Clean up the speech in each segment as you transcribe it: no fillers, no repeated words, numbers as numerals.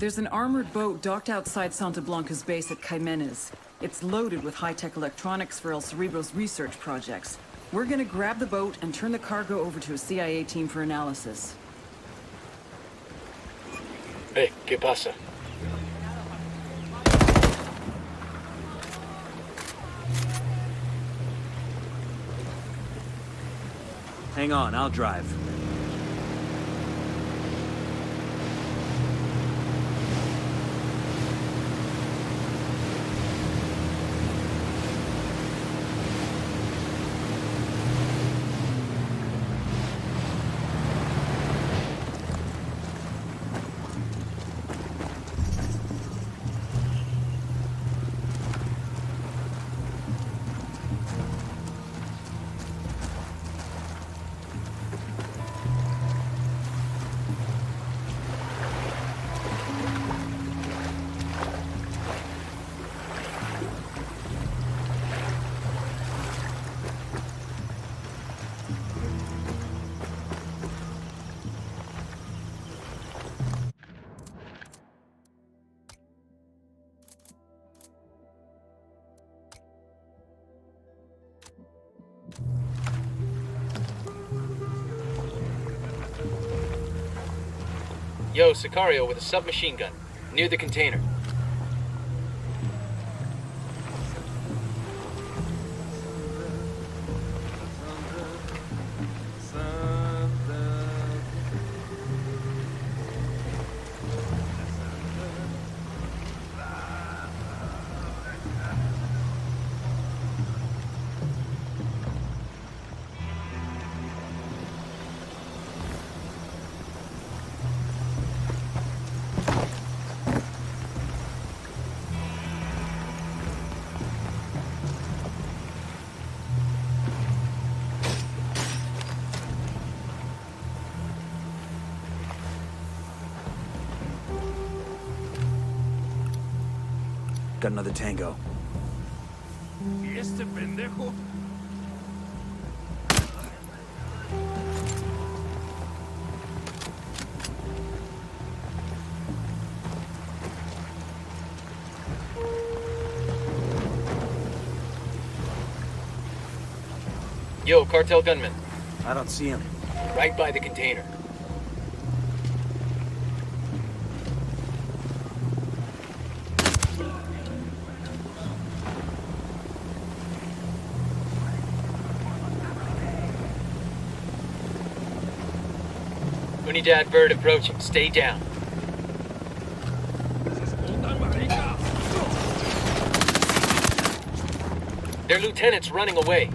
There's an armored boat docked outside Santa Blanca's base at Caimenes. It's loaded with high-tech electronics for El Cerebro's research projects. We're gonna grab the boat and turn the cargo over to a CIA team for analysis. Hey, ¿qué pasa? Hang on, I'll drive. Yo, Sicario with a submachine gun, near the container. Got another tango. ¿Y este pendejo? Yo, cartel gunman, I don't see him. right by the container. Unidad bird approaching. Stay down. Their lieutenant's running away.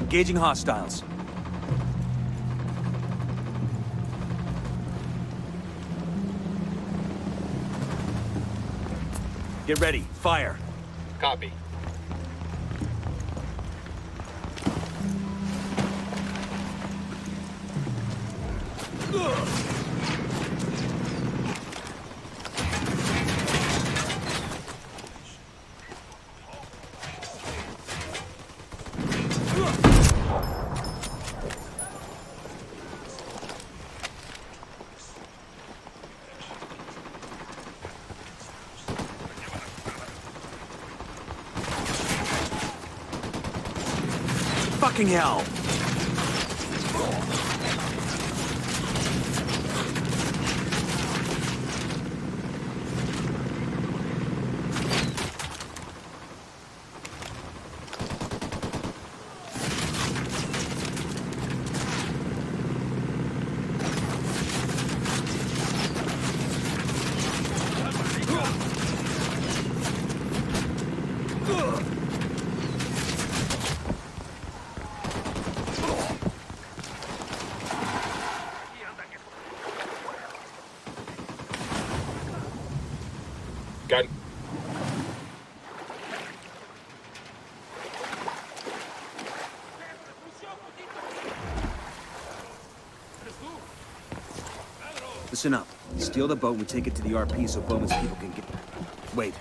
Engaging hostiles. Get ready. Fire. Copy. Fucking hell! Got it. Listen up. Steal the boat and we take it to the RP so Bowman's people can get... Wait.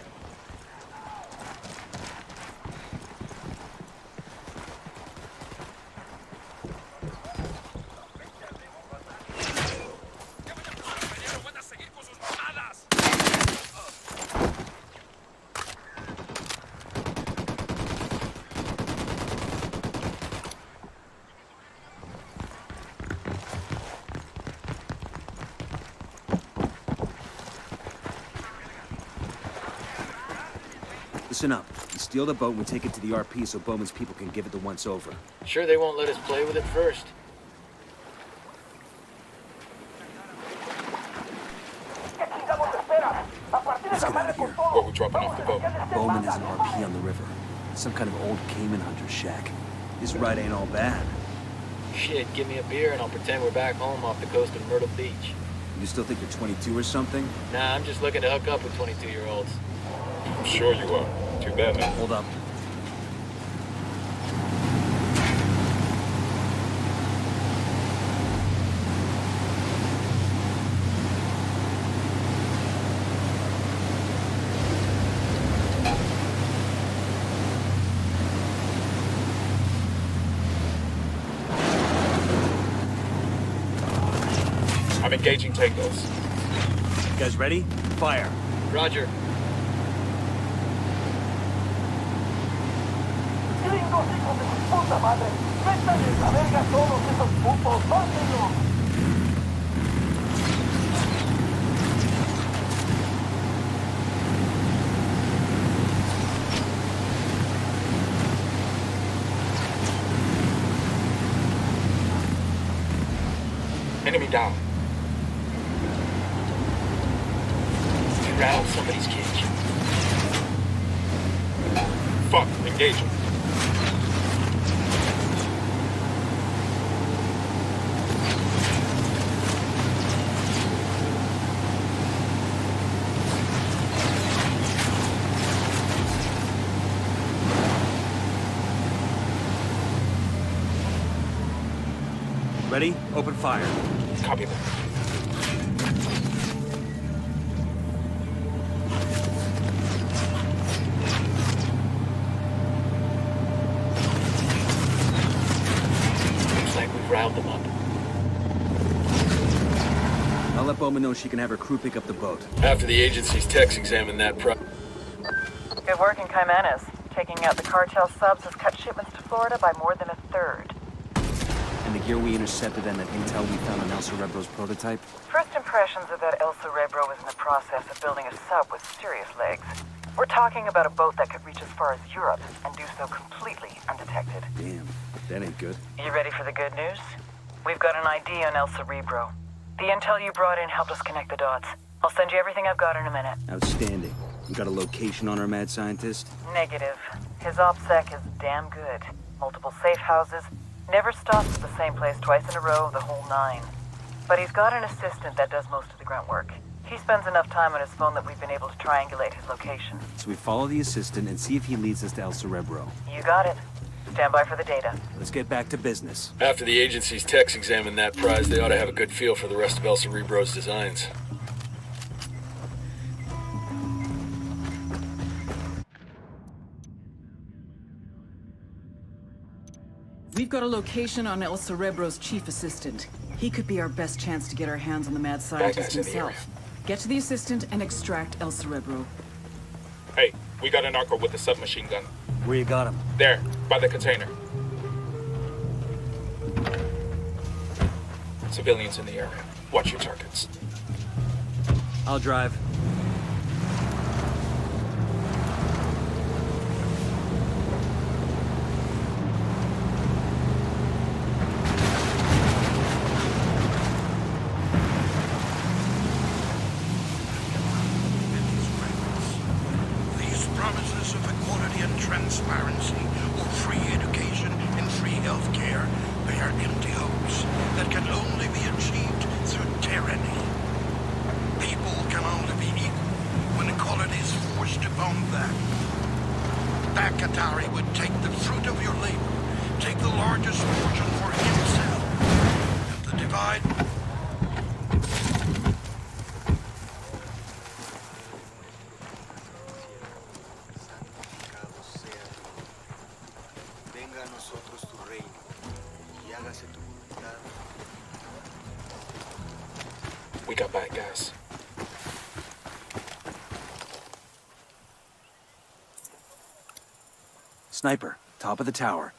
Listen up. We steal the boat and we take it to the RP so Bowman's people can give it the once-over. Sure they won't let us play with it first. Let's get out of here. Where we dropping off the boat? Bowman has an RP on the river. Some kind of old Cayman hunter shack. This ride ain't all bad. Shit, give me a beer and I'll pretend we're back home off the coast of Myrtle Beach. You still think you're 22 or something? Nah, I'm just looking to hook up with 22-year-olds. I'm sure you are. Too bad, man. Hold up. I'm engaging tangos. You guys ready? Fire. Roger. Enemy down. We rattled somebody's cage. Fuck, engaging. Ready? Open fire. Copy that. Looks like we've riled them up. I'll let Bowman know she can have her crew pick up the boat. After the agency's techs examine that Good work in Caymanes. Taking out the cartel subs has cut shipments to Florida by more than a third. And the gear we intercepted and that intel we found on El Cerebro's prototype? First impressions are that El Cerebro is in the process of building a sub with serious legs. We're talking about a boat that could reach as far as Europe and do so completely undetected. Damn, that ain't good. You ready for the good news? We've got an ID on El Cerebro. The intel you brought in helped us connect the dots. I'll send you everything I've got in a minute. Outstanding. We got a location on our mad scientist? Negative. His OPSEC is damn good. Multiple safe houses. Never stops at the same place twice in a row, the whole nine. But he's got an assistant that does most of the grunt work. He spends enough time on his phone that we've been able to triangulate his location. So we follow the assistant and see if he leads us to El Cerebro. You got it. Stand by for the data. Let's get back to business. After the agency's techs examine that prize, they ought to have a good feel for the rest of El Cerebro's designs. We've got a location on El Cerebro's chief assistant. He could be our best chance to get our hands on the mad scientist guy's in the himself. Get to the assistant and extract El Cerebro. Hey, we got a narco with a submachine gun. Where you got him? There, by the container. Civilians in the area. Watch your targets. I'll drive. These promises of equality and transparency, or free education and free health care, they are empty hopes that can only be achieved through tyranny. People can only be equal when equality is forced upon them. Bakatari would take the fruit of your labor, take the largest portion for himself, and the divide. We got bad guys. Sniper, top of the tower.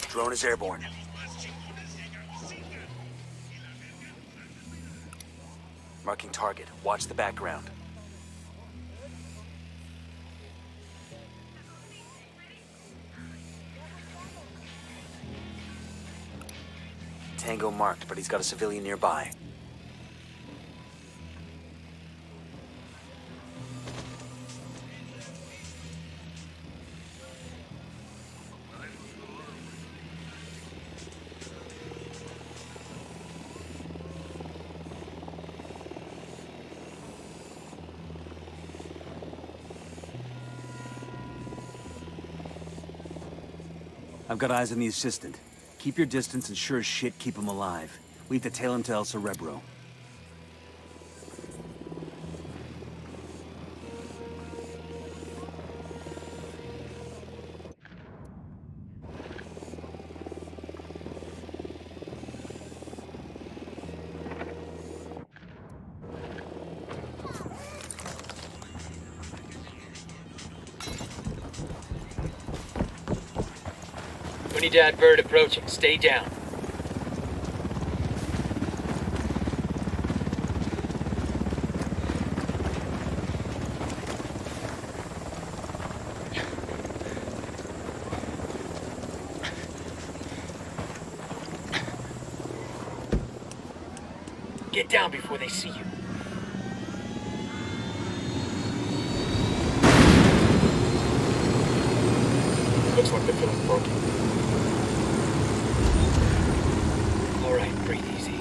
Drone is airborne. Marking target. Watch the background. Tango marked, but he's got a civilian nearby. I've got eyes on the assistant. Keep your distance and sure as shit keep him alive. We have to tail him to El Cerebro. Unidad bird approaching. Stay down. Get down before they see you. Looks like they're feeling broken. All right, breathe easy.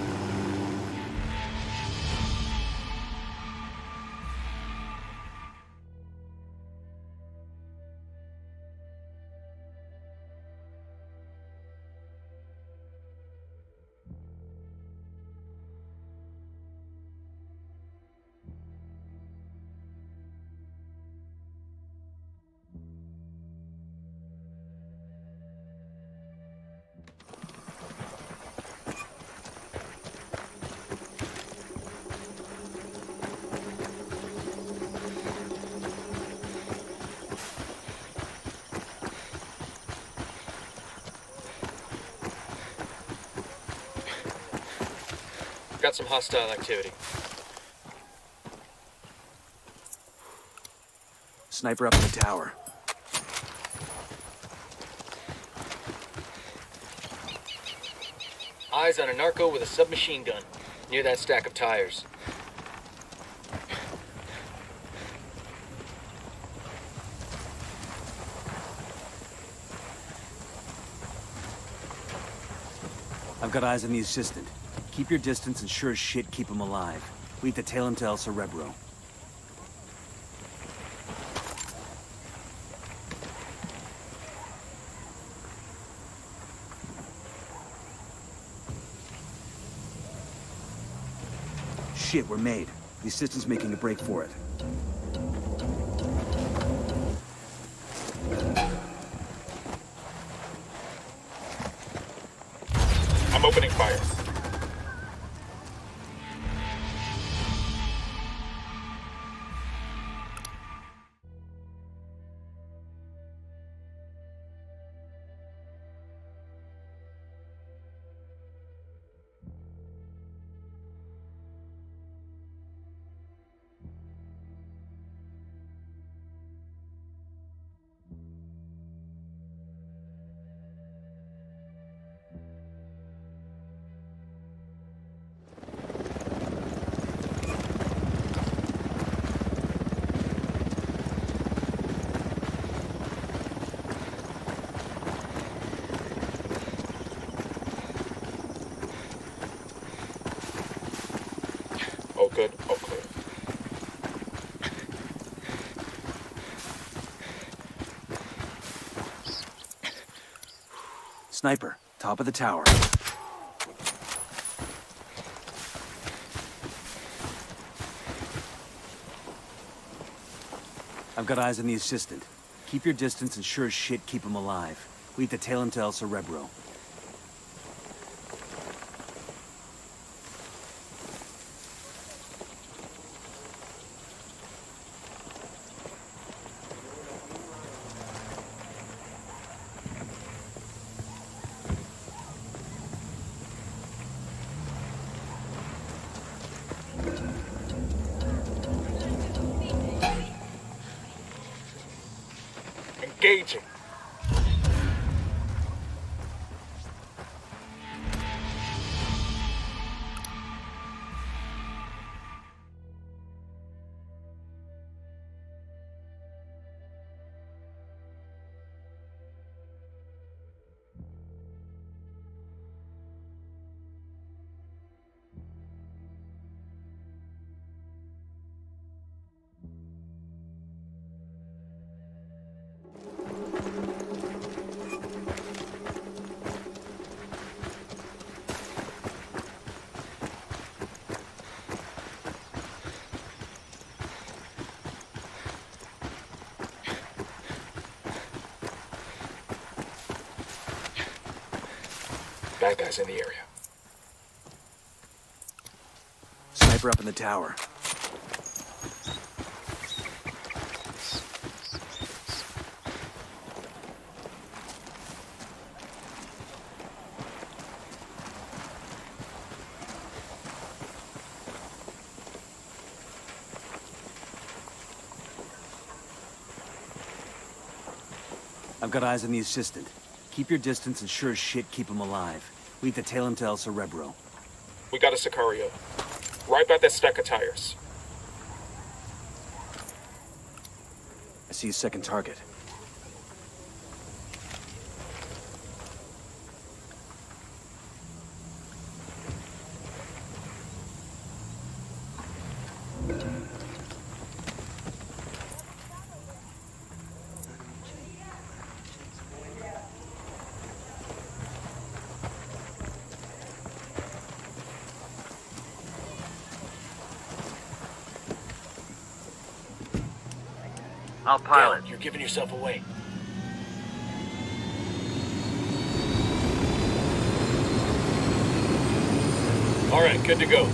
Got some hostile activity. Sniper up in the tower. Eyes on a narco with a submachine gun near that stack of tires. I've got eyes on the assistant. Keep your distance and sure as shit keep him alive. We have to tail him to El Cerebro. Shit, we're made. The assistant's making a break for it. I'm opening fire. Oh, good. Oh, clear. Sniper, top of the tower. I've got eyes on the assistant. Keep your distance and sure as shit keep him alive. We have to tail him to El Cerebro. Engaging. Bad guys in the area. Sniper up in the tower. I've got eyes on the assistant. Keep your distance and sure as shit keep him alive. We have to tail him to El Cerebro. We got a Sicario. Right by that stack of tires. I see a second target. I'll pilot. You're giving yourself away. All right, good to go.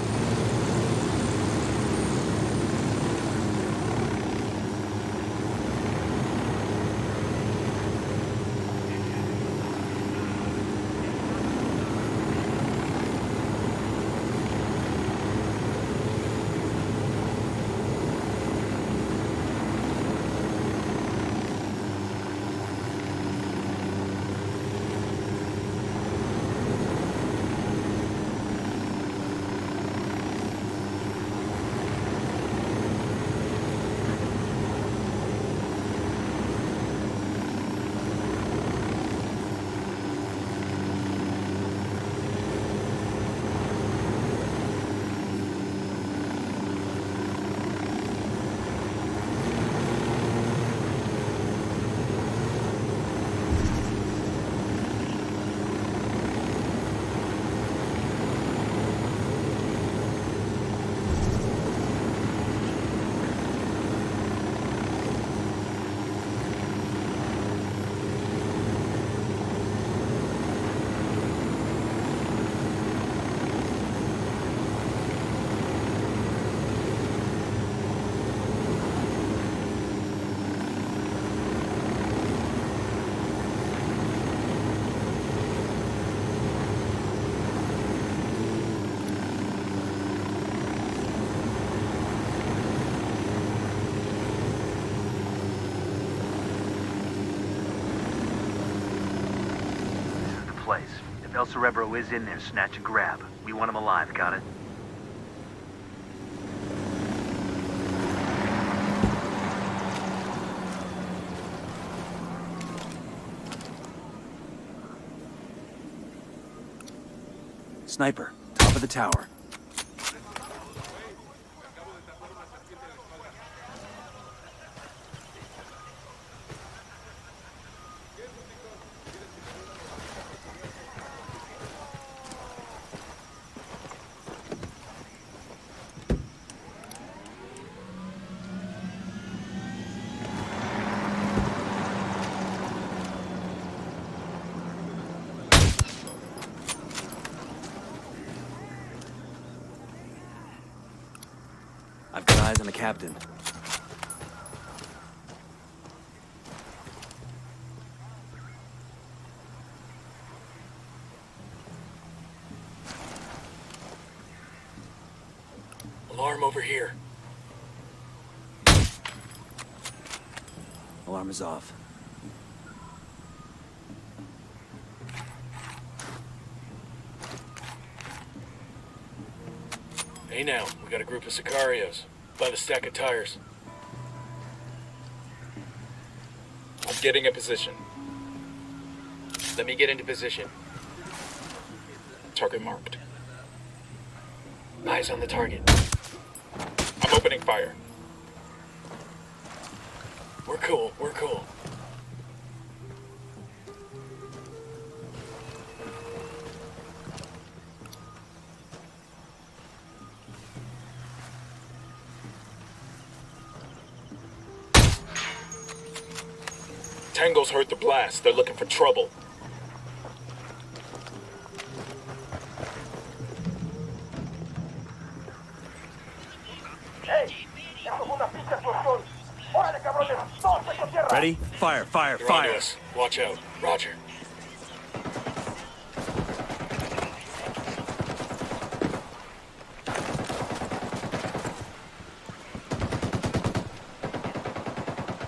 If El Cerebro is in there, snatch and grab. We want him alive, got it? Sniper, top of the tower. I've got eyes on the captain. Alarm over here. Alarm is off. Hey now, we got a group of Sicarios. By the stack of tires. I'm getting a position. Let me get into position. Target marked. Eyes on the target. I'm opening fire. We're cool, we're cool. Tango's heard the blast. They're looking for trouble. Ready? Fire, fire, They're onto fire! us. Watch out. Roger.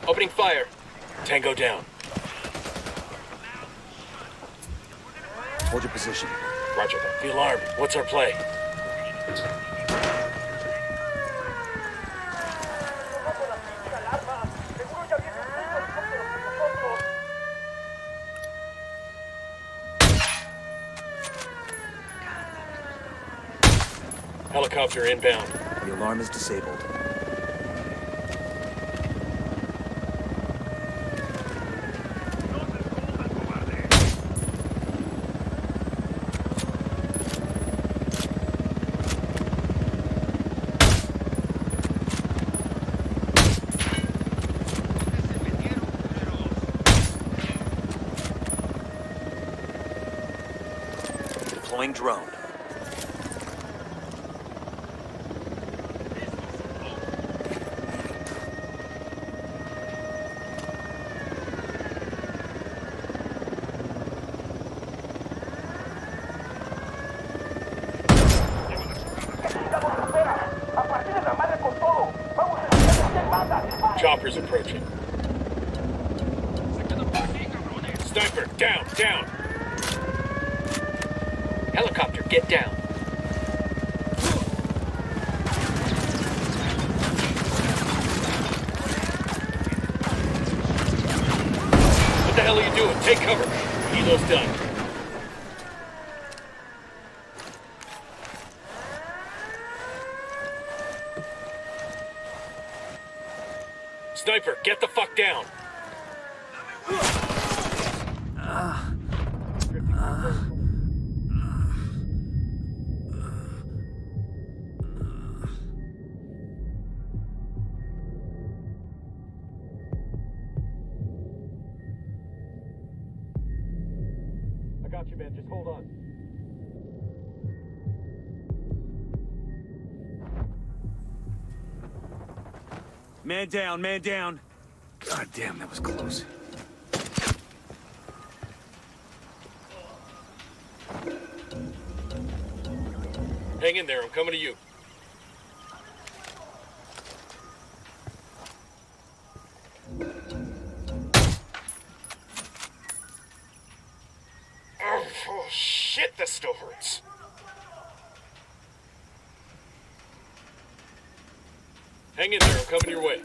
Opening fire. Tango down. Hold your position. Roger that. The alarm. What's our play? Helicopter inbound. The alarm is disabled. Deploying drone. Chopper's approaching. Sniper, down, down. Helicopter, get down. What the hell are you doing? Take cover. Helo's done. Sniper, get the fuck down. I got you, man. Just hold on. Man down, man down. God damn, that was close. Hang in there. I'm coming to you. Oh, shit, this still hurts. Hang in there. I'm coming your way.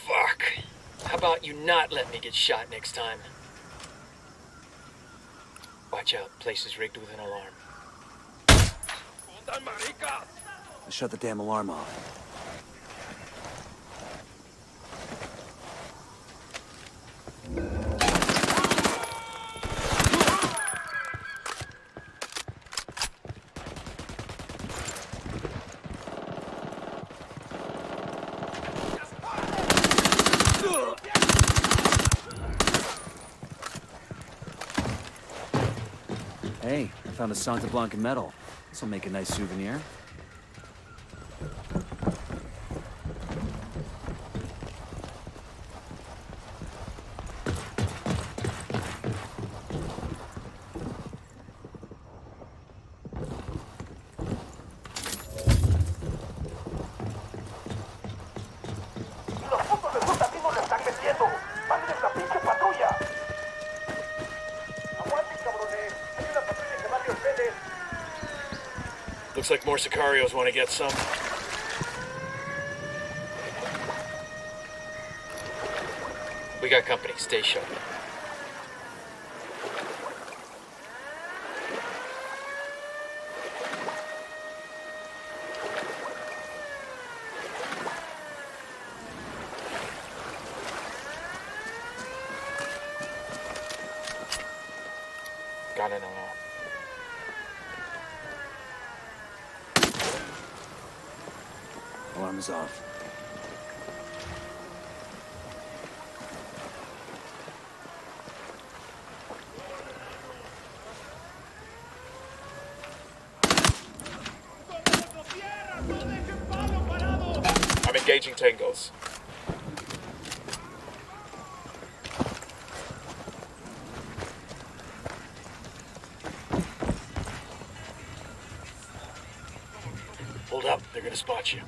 Fuck. How about you not let me get shot next time? Watch out. Place is rigged with an alarm. Let's shut the damn alarm off. Hey, I found a Santa Blanca medal. This'll make a nice souvenir. Looks like more Sicarios want to get some. We got company. Stay sharp. Got an alarm. Alarm is off. I'm engaging tangos. Hold up, they're gonna spot you.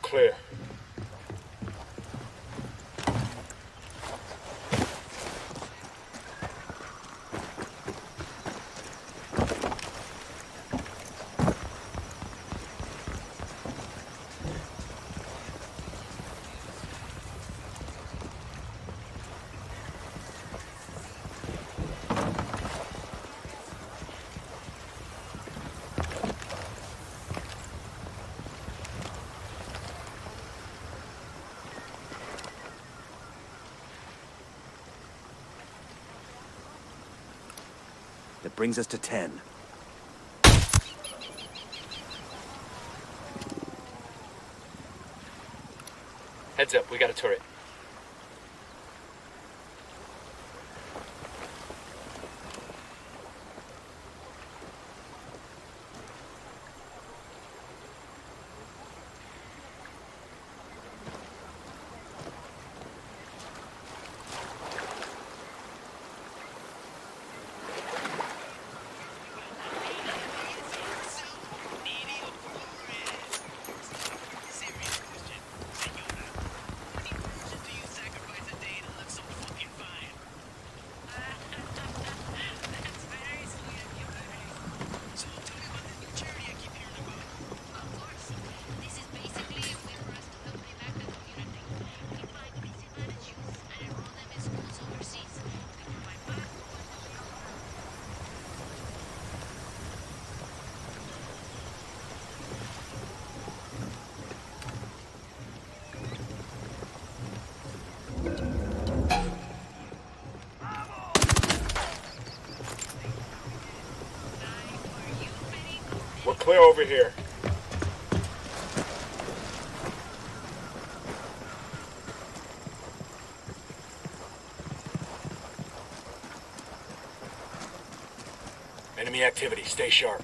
Clear. That brings us to 10. Heads up, we got a turret. We're clear over here. Enemy activity, stay sharp.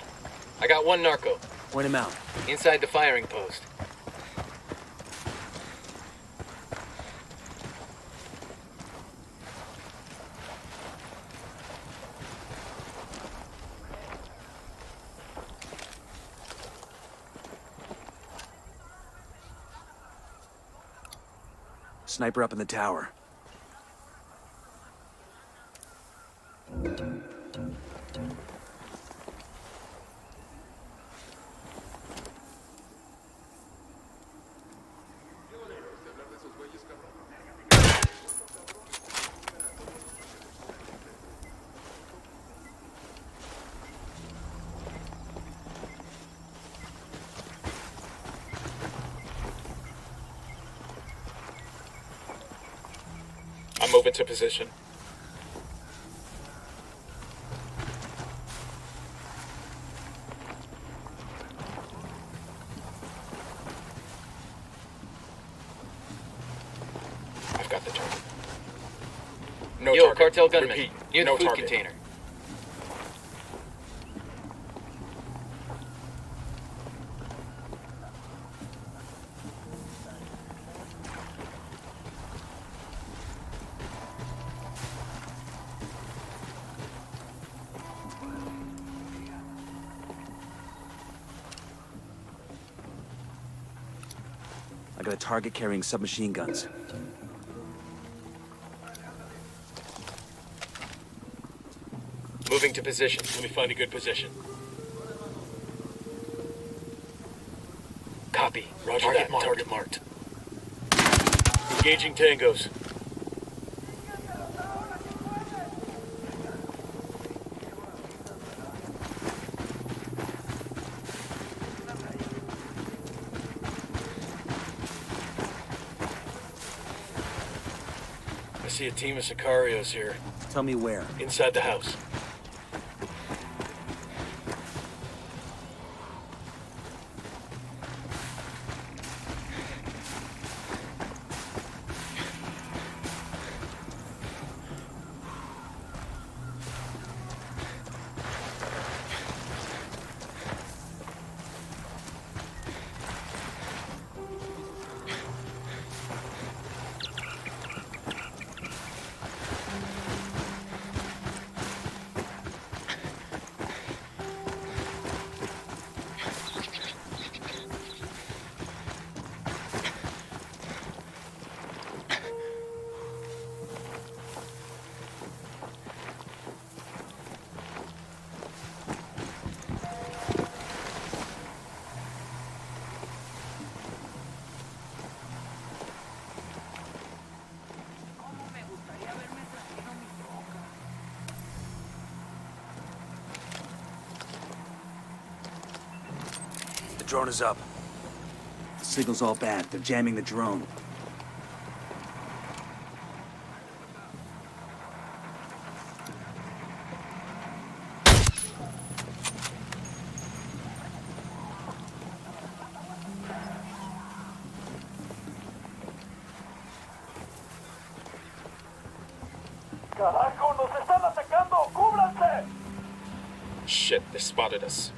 I got one narco. Point him out. Inside the firing post. Sniper up in the tower. I'm moving to position. No Yo, target. cartel gunman. Repeat, Near no the food target. container. I got a target carrying submachine guns. Moving to position. Let me find a good position. Copy. Roger Target that. marked. Target marked. Engaging tangos. I see a team of Sicarios here, Tell me where. inside the house. The drone is up. The signal's all bad. They're jamming the drone. ¡Carajo! ¡Nos están atacando! ¡Cúbranse! Shit, they spotted us.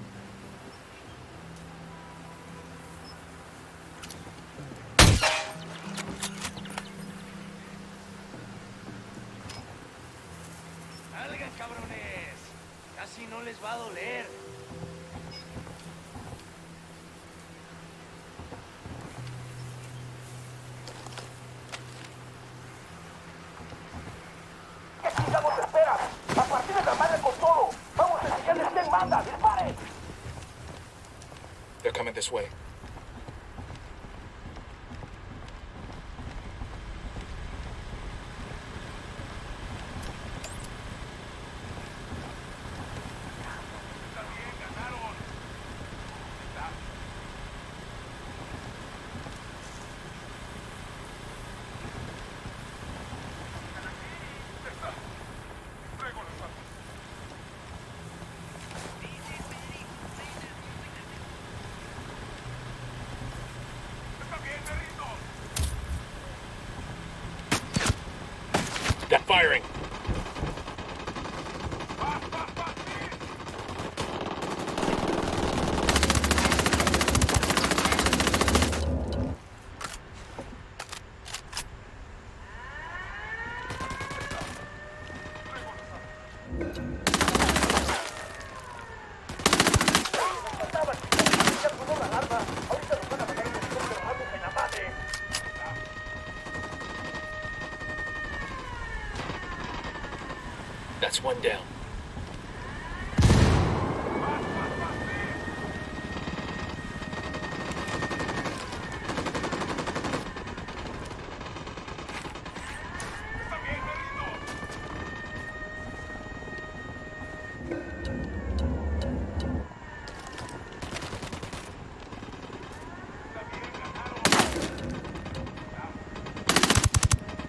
¡Salgan, cabrones! Casi no les va a doler. ¿Qué chingados esperan? ¡A partir de la madre con todo! ¡Vamos a enseñarles quién manda! ¡Disparen! They're coming this way. They're firing. That's one down.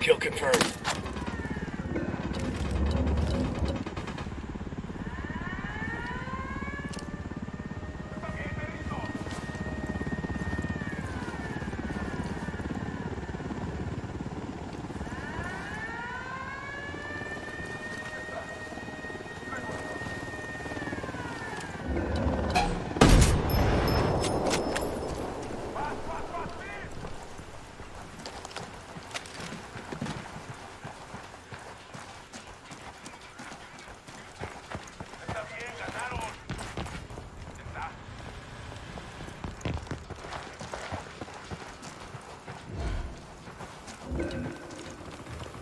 Kill confirmed.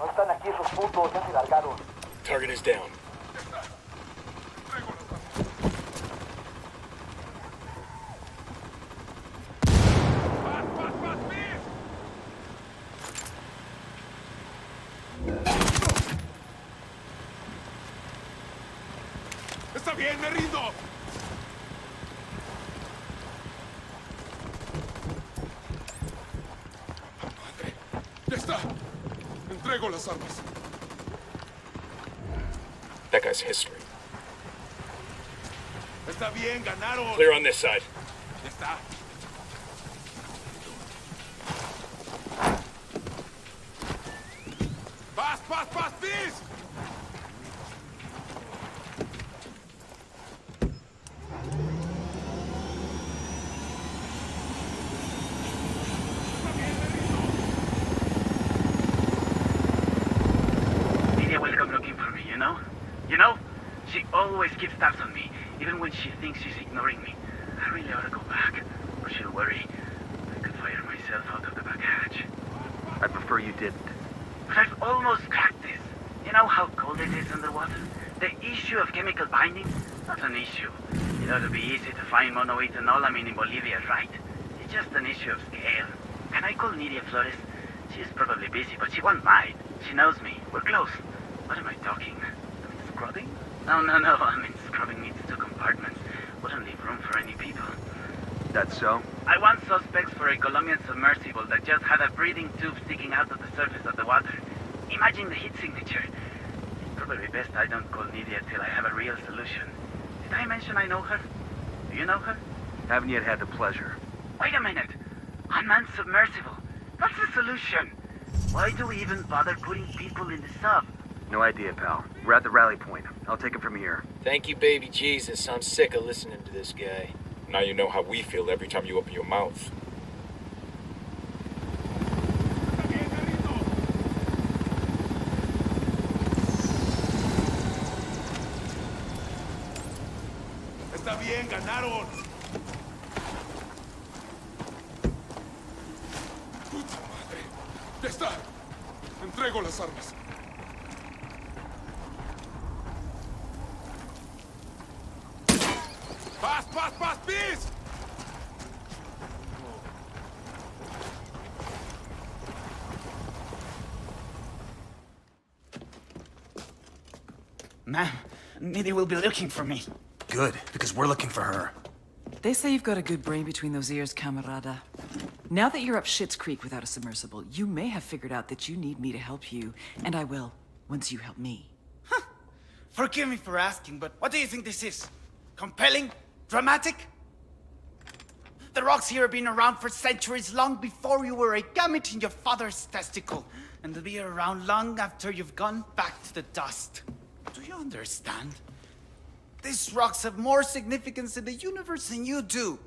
No están aquí esos putos, ya se largaron. Target is down. ¡Está bien, me rindo! ¡Madre! ¡Ya está! Entrego las armas. That guy's history. ¡Está bien, ganaron! Clear on this side. ¡Ya está! ¡Paz, paz, paz, please! Lydia will come looking for me, you know? You know? She always keeps tabs on me, even when she thinks she's ignoring me. I really ought to go back, or she'll worry. I could fire myself out of the back hatch. I prefer you didn't. But I've almost cracked this. You know how cold it is underwater? The issue of chemical binding? Not an issue. It ought to be easy to find monoethanolamine in Bolivia, right? It's just an issue of scale. Can I call Nidia Flores? She's probably busy, but she won't mind. She knows me. We're close. What am I talking? I mean, scrubbing? No. I mean, scrubbing needs 2 compartments. Wouldn't leave room for any people. That's so? I want suspects for a Colombian submersible that just had a breathing tube sticking out of the surface of the water. Imagine the heat signature. It's probably best I don't call Nidia till I have a real solution. Did I mention I know her? Do you know her? Haven't yet had the pleasure. Wait a minute. Unmanned submersible. What's the solution? Why do we even bother putting people in the sub? No idea, pal. We're at the rally point. I'll take it from here. Thank you, baby Jesus. I'm sick of listening to this guy. Now you know how we feel every time you open your mouth. ¡Está bien, ganaron! ¡Puta madre! ¡Ya está! Entrego las armas. ¡Paz, paz, paz, peace! Ma'am, Nidia will be looking for me. Good, because we're looking for her. They say you've got a good brain between those ears, camarada. Now that you're up Schitt's Creek without a submersible, you may have figured out that you need me to help you, and I will, once you help me. Forgive me for asking, but what do you think this is? Compelling? Dramatic? The rocks here have been around for centuries, long before you were a gamete in your father's testicle. And they'll be around long after you've gone back to the dust. Do you understand? These rocks have more significance in the universe than you do.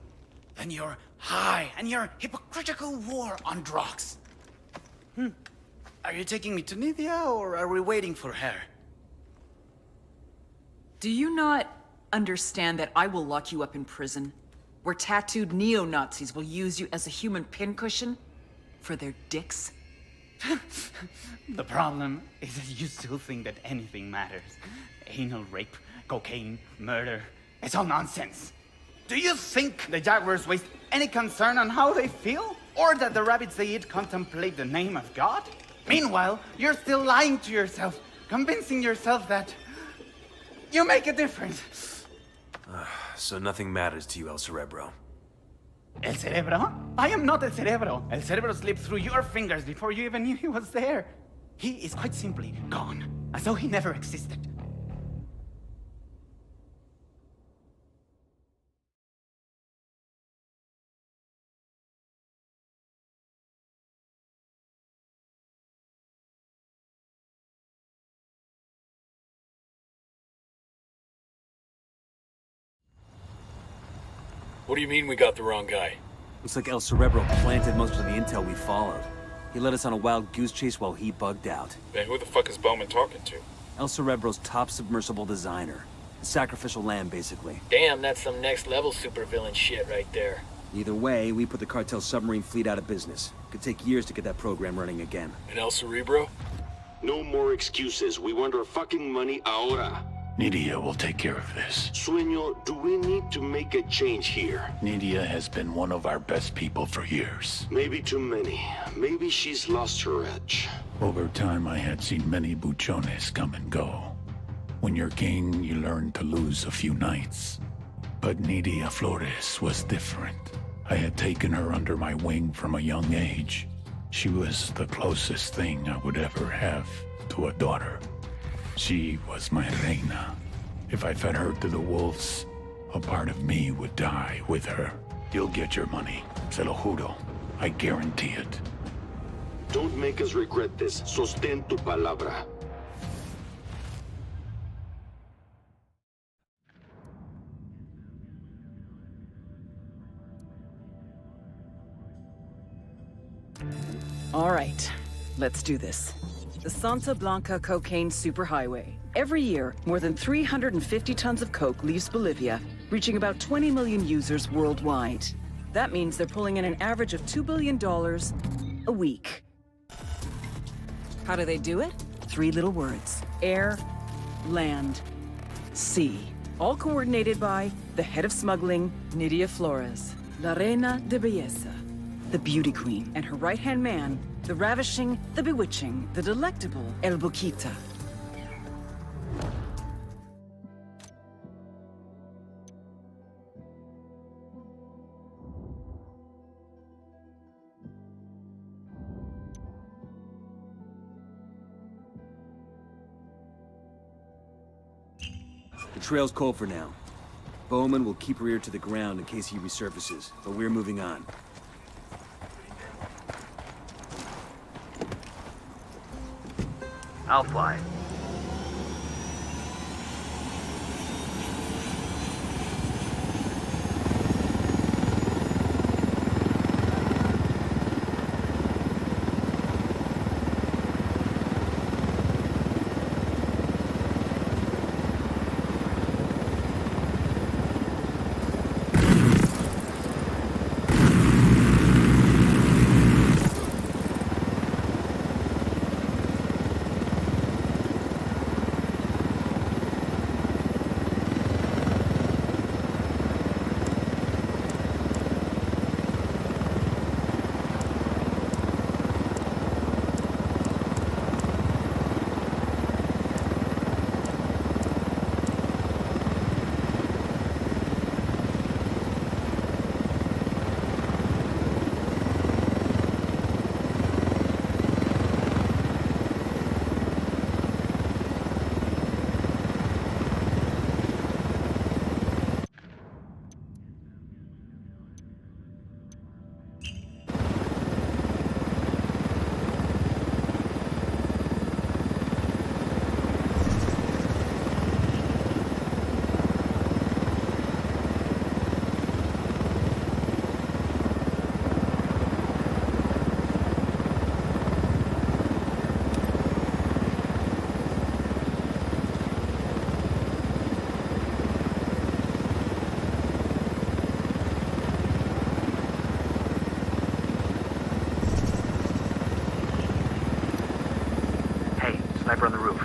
Than your high and your hypocritical war on rocks. Are you taking me to Nidia, or are we waiting for her? Do you not understand that I will lock you up in prison? Where tattooed neo-Nazis will use you as a human pincushion? For their dicks? The problem is that you still think that anything matters. Anal rape, cocaine, murder. It's all nonsense. Do you think the jaguars waste any concern on how they feel? Or that the rabbits they eat contemplate the name of God? Meanwhile, you're still lying to yourself, convincing yourself that you make a difference. So nothing matters to you, El Cerebro. El Cerebro? I am not El Cerebro. El Cerebro slipped through your fingers before you even knew he was there. He is quite simply gone, as though he never existed. What do you mean we got the wrong guy? Looks like El Cerebro planted most of the intel we followed. He led us on a wild goose chase while he bugged out. Then who the fuck is Bowman talking to? El Cerebro's top submersible designer. A sacrificial lamb, basically. Damn, that's some next level supervillain shit right there. Either way, we put the cartel submarine fleet out of business. Could take years to get that program running again. And El Cerebro? No more excuses. We want our fucking money ahora. Nidia will take care of this. Sueño, do we need to make a change here? Nidia has been one of our best people for years. Maybe too many. Maybe she's lost her edge. Over time, I had seen many buchones come and go. When you're king, you learn to lose a few nights. But Nidia Flores was different. I had taken her under my wing from a young age. She was the closest thing I would ever have to a daughter. She was my reina. If I fed her to the wolves, a part of me would die with her. You'll get your money, se lo juro. I guarantee it. Don't make us regret this. Sostén tu palabra. All right, let's do this. The Santa Blanca Cocaine Superhighway. Every year, more than 350 tons of coke leaves Bolivia, reaching about 20 million users worldwide. That means they're pulling in an average of $2 billion a week. How do they do it? 3 little words. Air, land, sea. All coordinated by the head of smuggling, Nidia Flores, La Reina de Belleza, the beauty queen, and her right-hand man, the ravishing, the bewitching, the delectable El Boquita. The trail's cold for now. Bowman will keep her ear to the ground in case he resurfaces, but we're moving on. I'll fly. Sniper on the roof.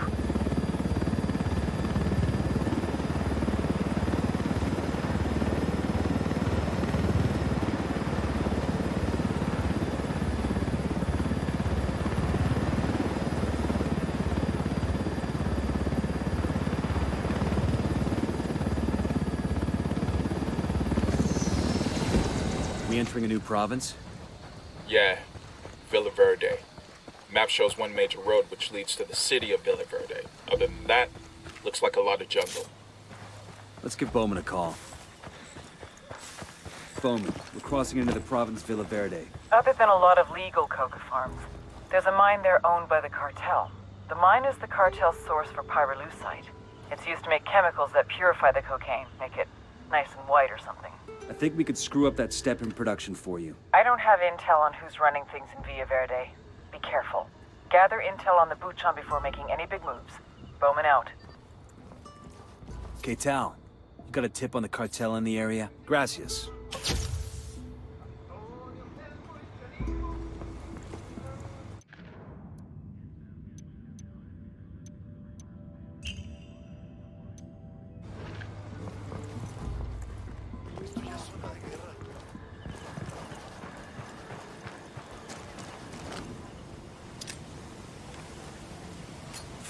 We entering a new province? Yeah, Villa Verde. Map shows one major road which leads to the city of Villa Verde. Other than that, looks like a lot of jungle. Let's give Bowman a call. Bowman, we're crossing into the province Villa Verde. Other than a lot of legal coca farms, there's a mine there owned by the cartel. The mine is the cartel's source for pyrolusite. It's used to make chemicals that purify the cocaine, make it nice and white or something. I think we could screw up that step in production for you. I don't have intel on who's running things in Villa Verde. Be careful. Gather intel on the Buchon before making any big moves. Bowman out. Okay, Tal. You got a tip on the cartel in the area? Gracias.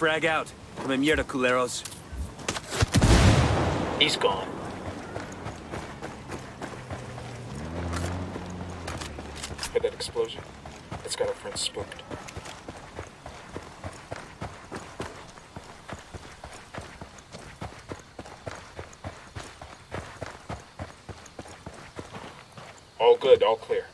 Frag out. Come mierda, culeros. He's gone. Heard that explosion? It's got our friends spooked. All good, all clear.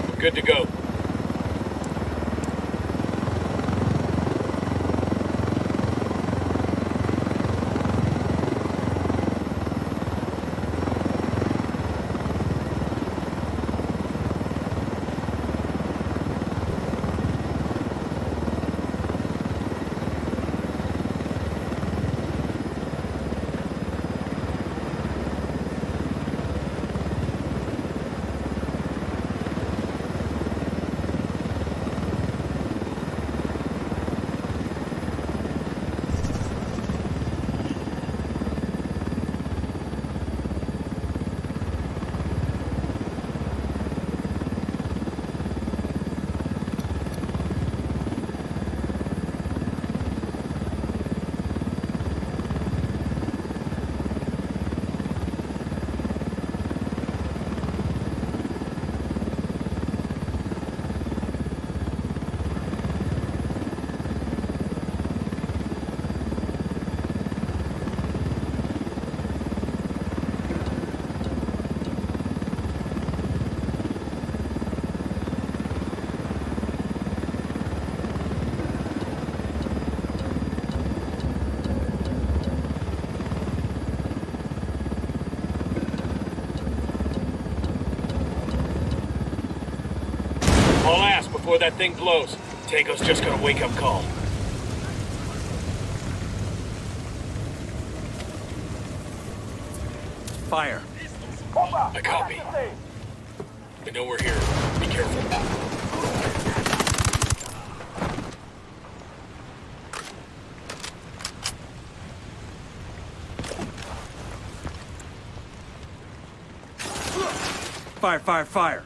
We're good to go. All ass before that thing blows. Tango's just got a wake-up call. Fire. I copy. They know we're here. Be careful. Fire, fire, fire.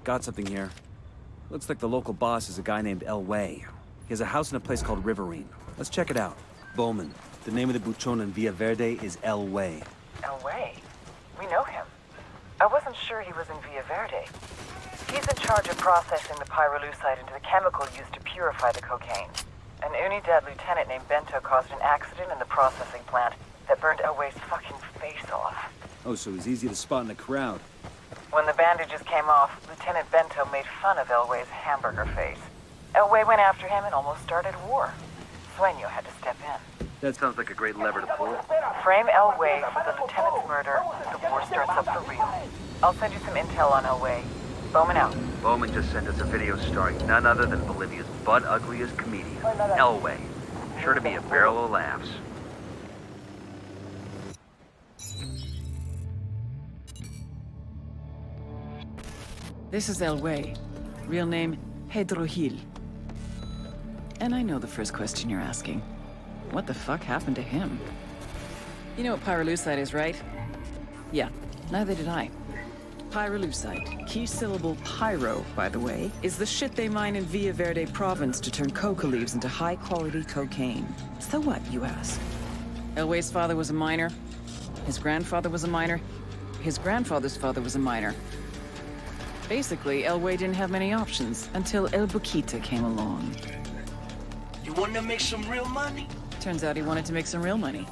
Got something here. Looks like the local boss is a guy named Elway. He has a house in a place called Riverine. Let's check it out. Bowman. The name of the buchon in Villa Verde is Elway. Elway? We know him. I wasn't sure he was in Villa Verde. He's in charge of processing the pyrolusite into the chemical used to purify the cocaine. An Unidad lieutenant named Bento caused an accident in the processing plant that burned Elway's fucking face off. Oh, so he's easy to spot in a crowd. When the bandages came off, Lieutenant Bento made fun of Elway's hamburger face. Elway went after him and almost started war. Sueño had to step in. That sounds like a great lever to pull. Frame Elway for the lieutenant's murder, the war starts up for real. I'll send you some intel on Elway. Bowman out. Bowman just sent us a video starring none other than Bolivia's butt-ugliest comedian, Elway. Sure to be a barrel of laughs. This is Elway. Real name, Pedro Gil. And I know the first question you're asking. What the fuck happened to him? You know what pyrolusite is, right? Yeah, neither did I. Pyrolusite, key syllable pyro, by the way, is the shit they mine in Villa Verde province to turn coca leaves into high-quality cocaine. So what, you ask? Elway's father was a miner. His grandfather was a miner. His grandfather's father was a miner. Basically, Elway didn't have many options until El Boquita came along. You want to make some real money? Turns out he wanted to make some real money.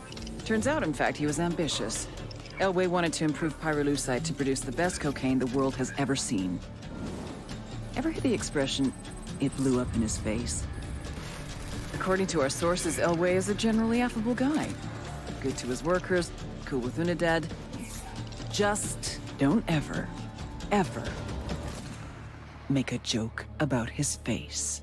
Turns out, in fact, he was ambitious. Elway wanted to improve pyrolusite to produce the best cocaine the world has ever seen. Ever hear the expression, it blew up in his face? According to our sources, Elway is a generally affable guy. Good to his workers, cool with Unidad. Just don't ever, ever make a joke about his face.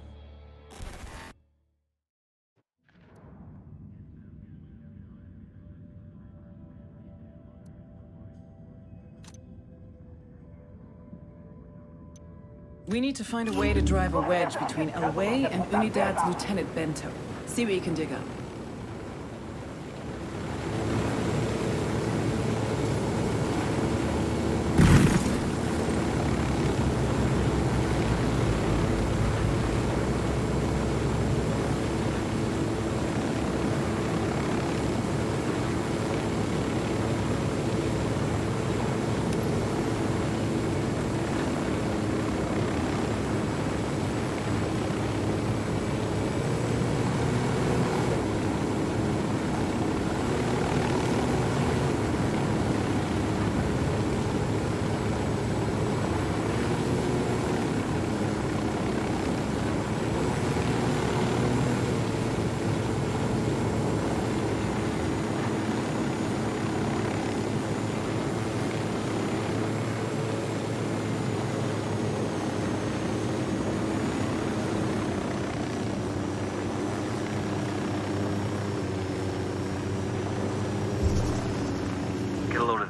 We need to find a way to drive a wedge between Elway and Unidad's Lieutenant Bento. See what you can dig up.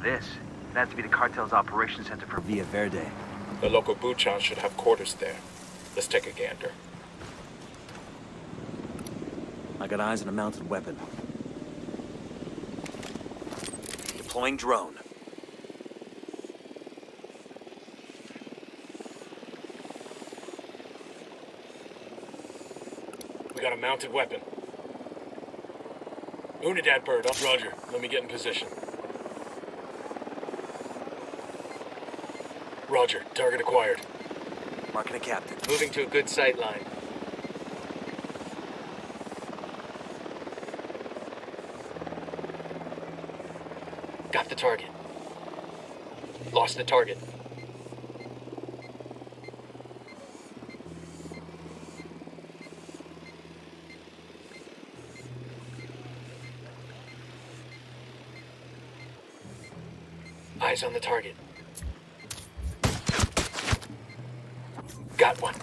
This. It has to be the cartel's operations center for Villa Verde. The local Buchon should have quarters there. Let's take a gander. I got eyes on a mounted weapon. Deploying drone. We got a mounted weapon. Unidad bird up. Roger. Let me get in position. Roger. Target acquired. Marking a captain. Moving to a good sight line. Got the target. Lost the target. Eyes on the target. Got one.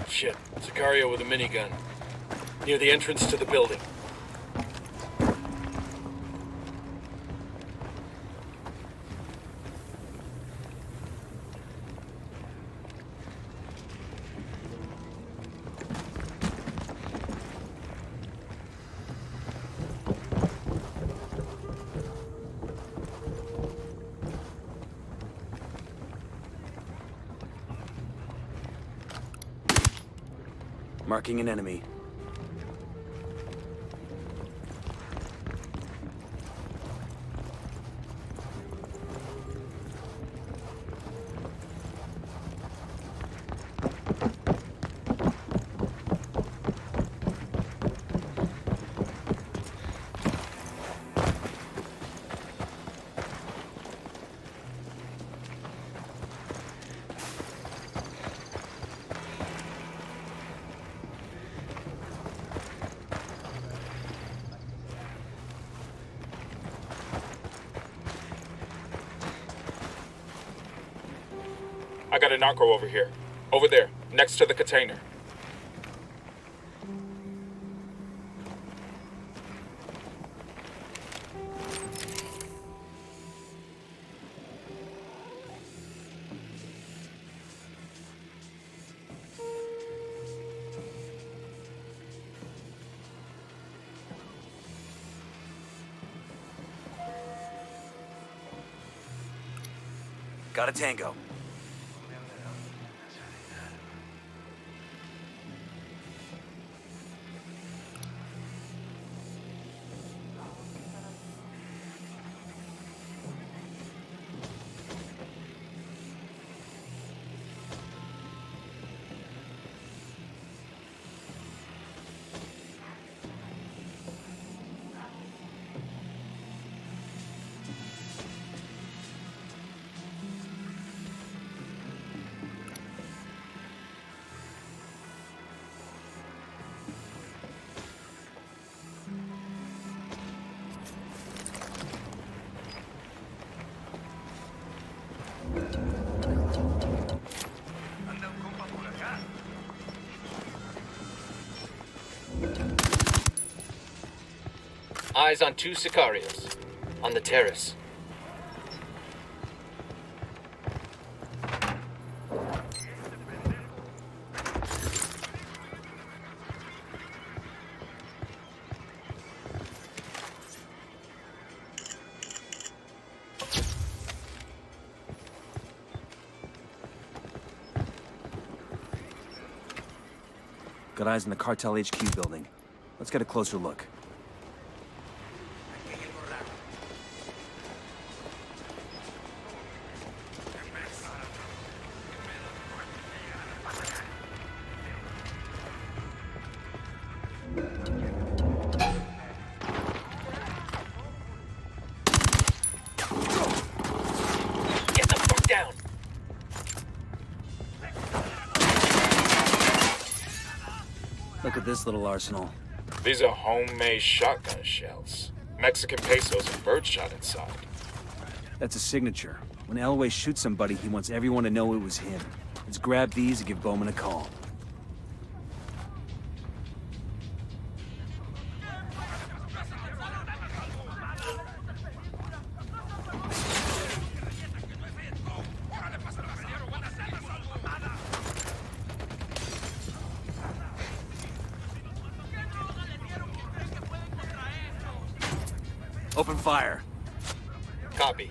Shit. Sicario with a minigun. Near the entrance to the building. Marking an enemy. I got a narco over here. Over there, next to the container. Got a tango. Eyes on 2 Sicarios. On the terrace. Got eyes on the Cartel HQ building. Let's get a closer look. Get the fuck down! Look at this little arsenal. These are homemade shotgun shells. Mexican pesos and birdshot inside. That's a signature. When Elway shoots somebody, he wants everyone to know it was him. Let's grab these and give Bowman a call. Open fire. Copy.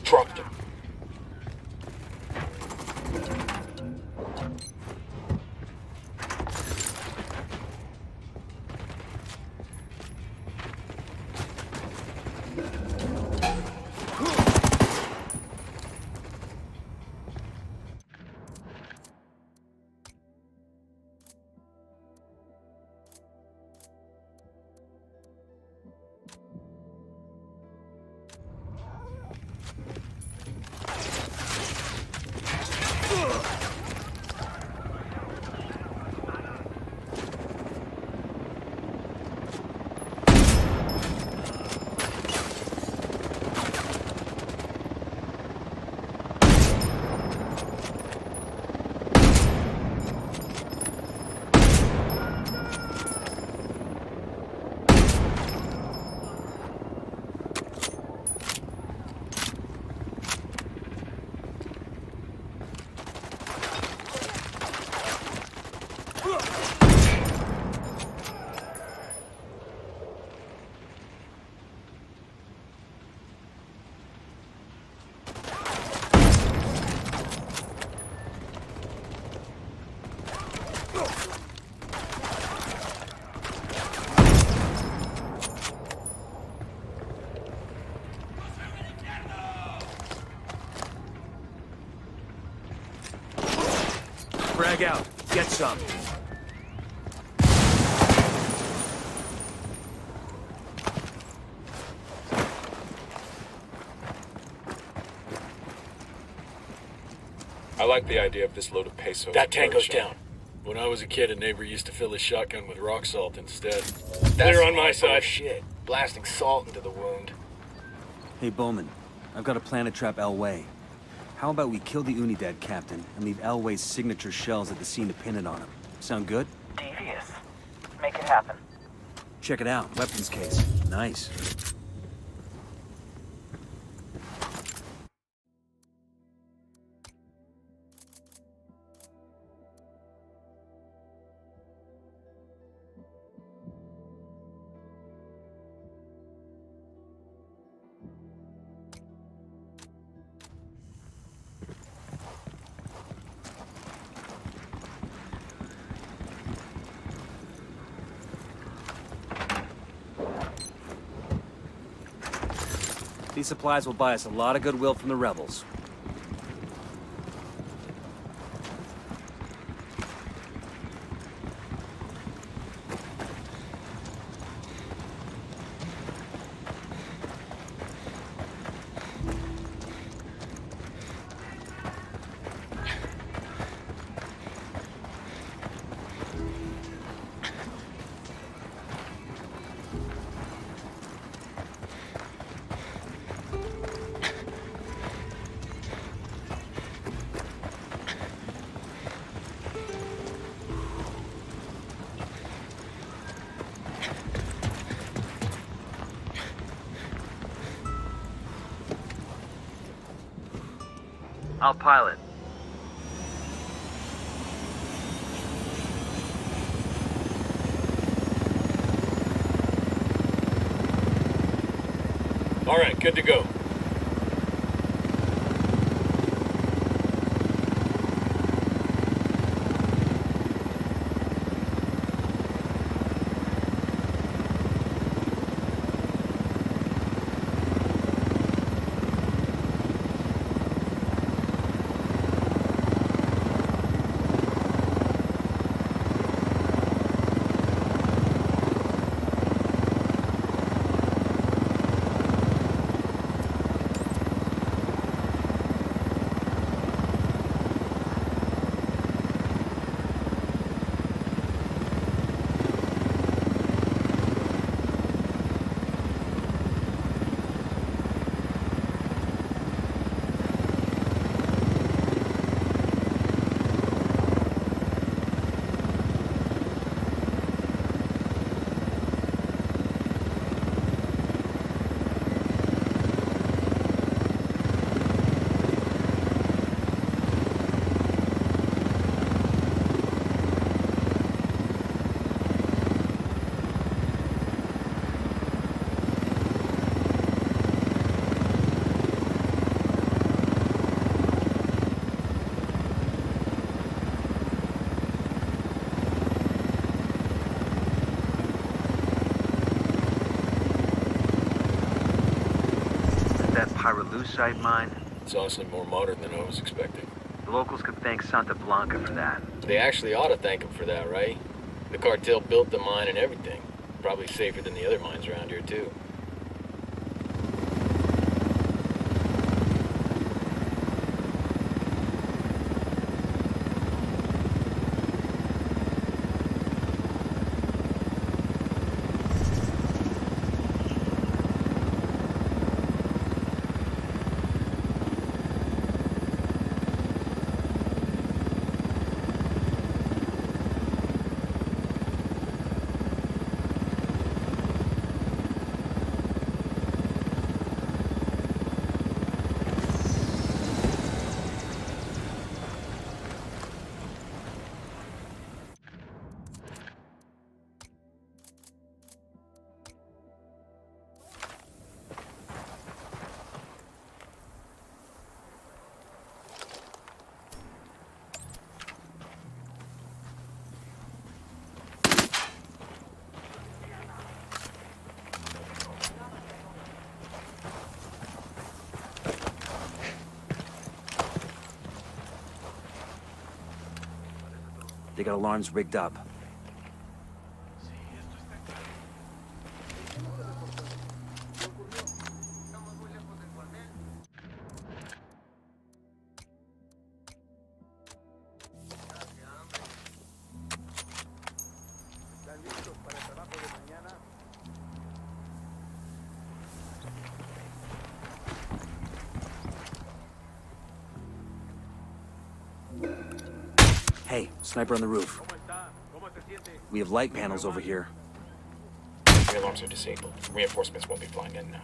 Dropped him. Frag out. Get some. I like the idea of this load of pesos. That tango's birdshot. down. When I was a kid, a neighbor used to fill his shotgun with rock salt instead. That's They're on my side. Shit. Blasting salt into the wound. Hey, Bowman. I've got a plan to trap Elway. How about we kill the Unidad captain and leave Elway's signature shells at the scene to pin it on him? Sound good? Devious. Make it happen. Check it out. Weapons case. Nice. These supplies will buy us a lot of goodwill from the rebels. I'll pilot. All right, good to go. Pyrolucite mine? It's honestly more modern than I was expecting. The locals could thank Santa Blanca for that. They actually ought to thank him for that, right? The cartel built the mine and everything. Probably safer than the other mines around here, too. They got alarms rigged up. Hey, sniper on the roof. We have light panels over here. The alarms are disabled. Reinforcements won't be flying in now.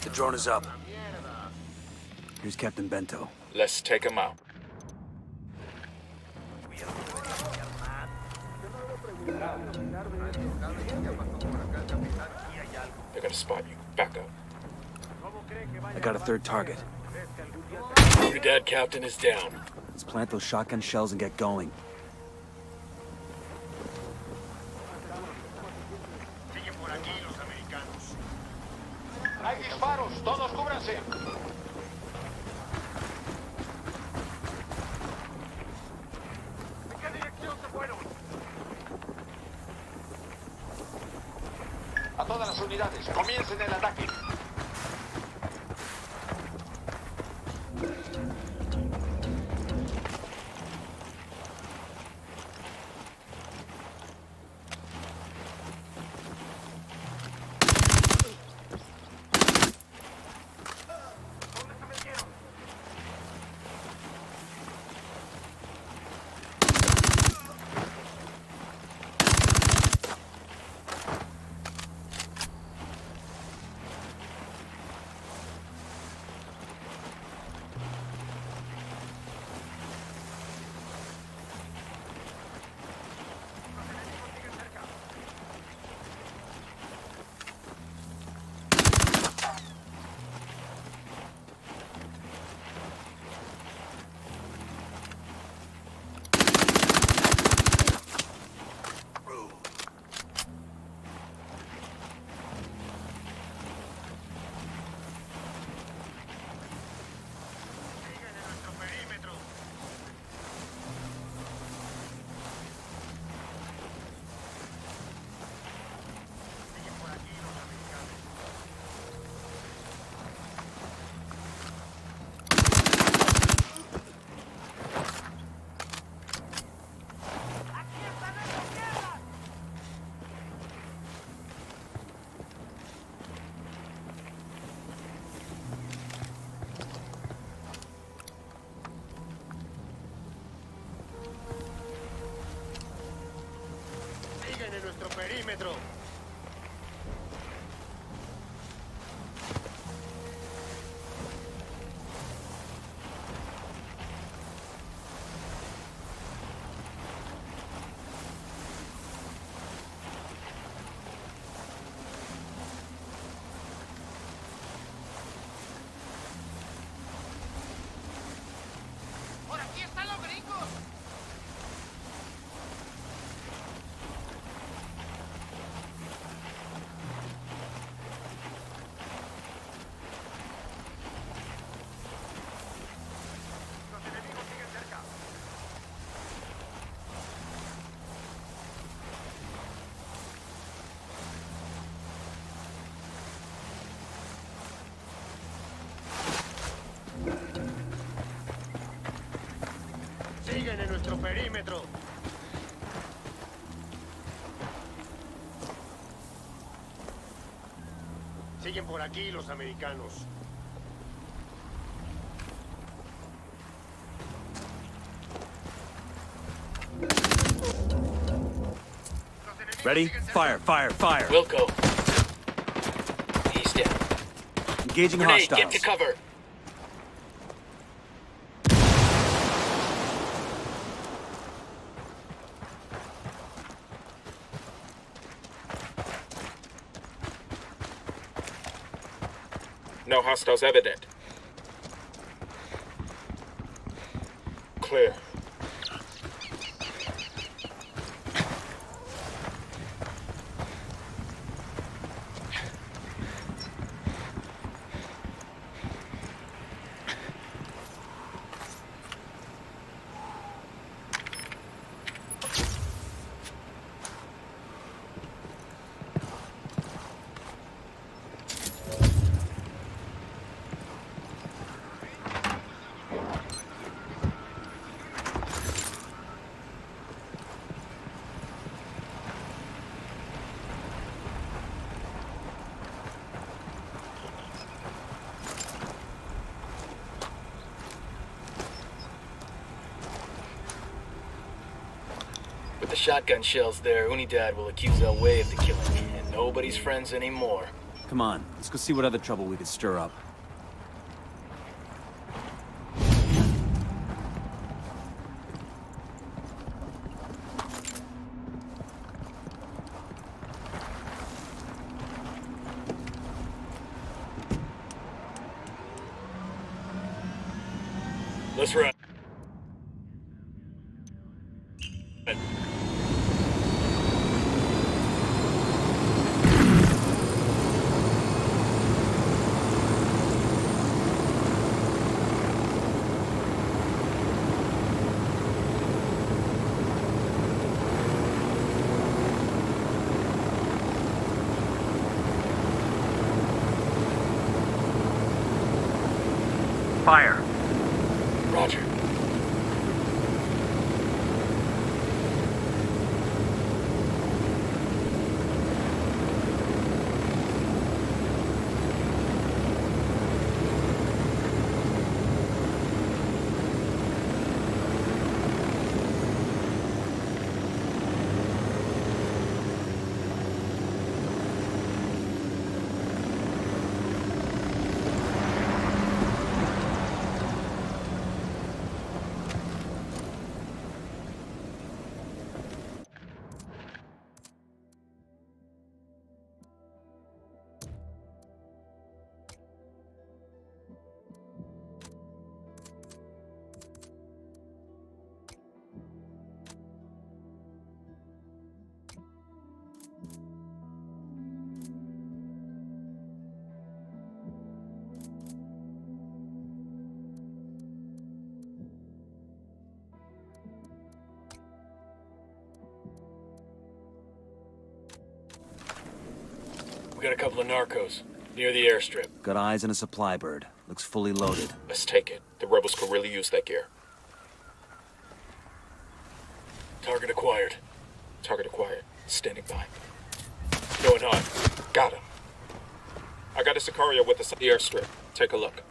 The drone is up. Here's Captain Bento. Let's take him out. They're gonna spot you. Back up. I got a third target. Your dad captain is down. Let's plant those shotgun shells and get going. Hay disparos, todos cúbranse. ¿En qué dirección se fueron? A todas las unidades, comiencen el ataque. perímetro. ¡Por aquí están los gringos! Los enemigos siguen cerca. Siguen en nuestro perímetro. Siguen por aquí los americanos. Ready? Fire, fire, fire. Wilco. He's down. Engaging Grenade, hostiles. get to cover. No hostiles evident. Clear. With the shotgun shells there, Unidad will accuse El Way of the killing, and nobody's friends anymore. Come on, let's go see what other trouble we could stir up. Let's run. Fire. Roger. We got a couple of narcos near the airstrip. Got eyes on a supply bird. Looks fully loaded. Let's take it. The rebels could really use that gear. Target acquired. Target acquired. Standing by. Going on. Got him. I got a Sicario with us at the airstrip. Take a look.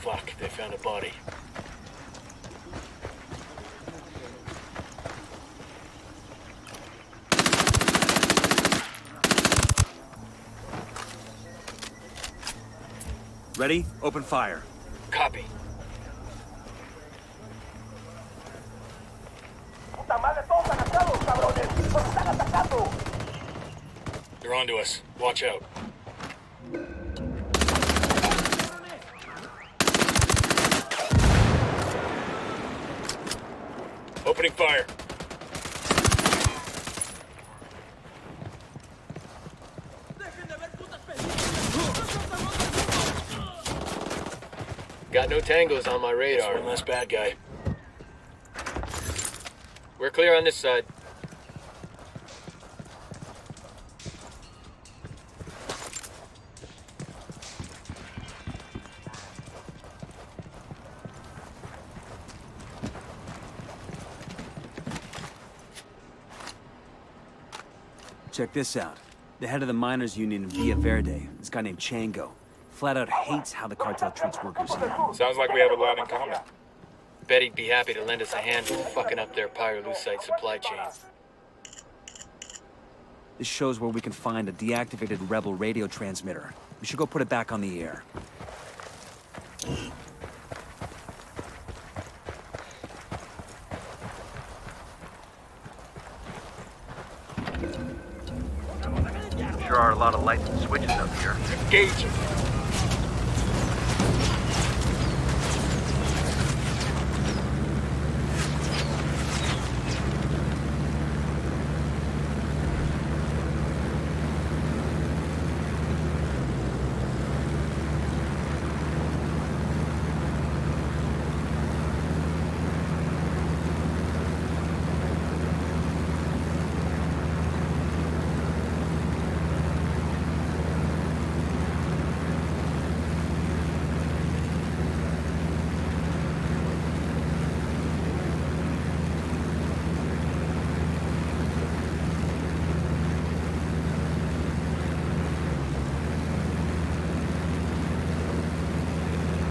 Fuck, they found a body. Ready? Open fire. Copy. Puta madre, todos agachados, cabrones. Nos están atacando. They're onto us. Watch out. Opening fire. Got no tangos on my radar. One less bad guy. We're clear on this side. Check this out. The head of the miners' union in Villa Verde, this guy named Chango, flat out hates how the cartel treats workers here. Sounds like we have a lot in common. Bet he'd be happy to lend us a hand with fucking up their pyrolusite supply chain. This shows where we can find a deactivated rebel radio transmitter. We should go put it back on the air. Sure are a lot of lights and switches up here. Engage him.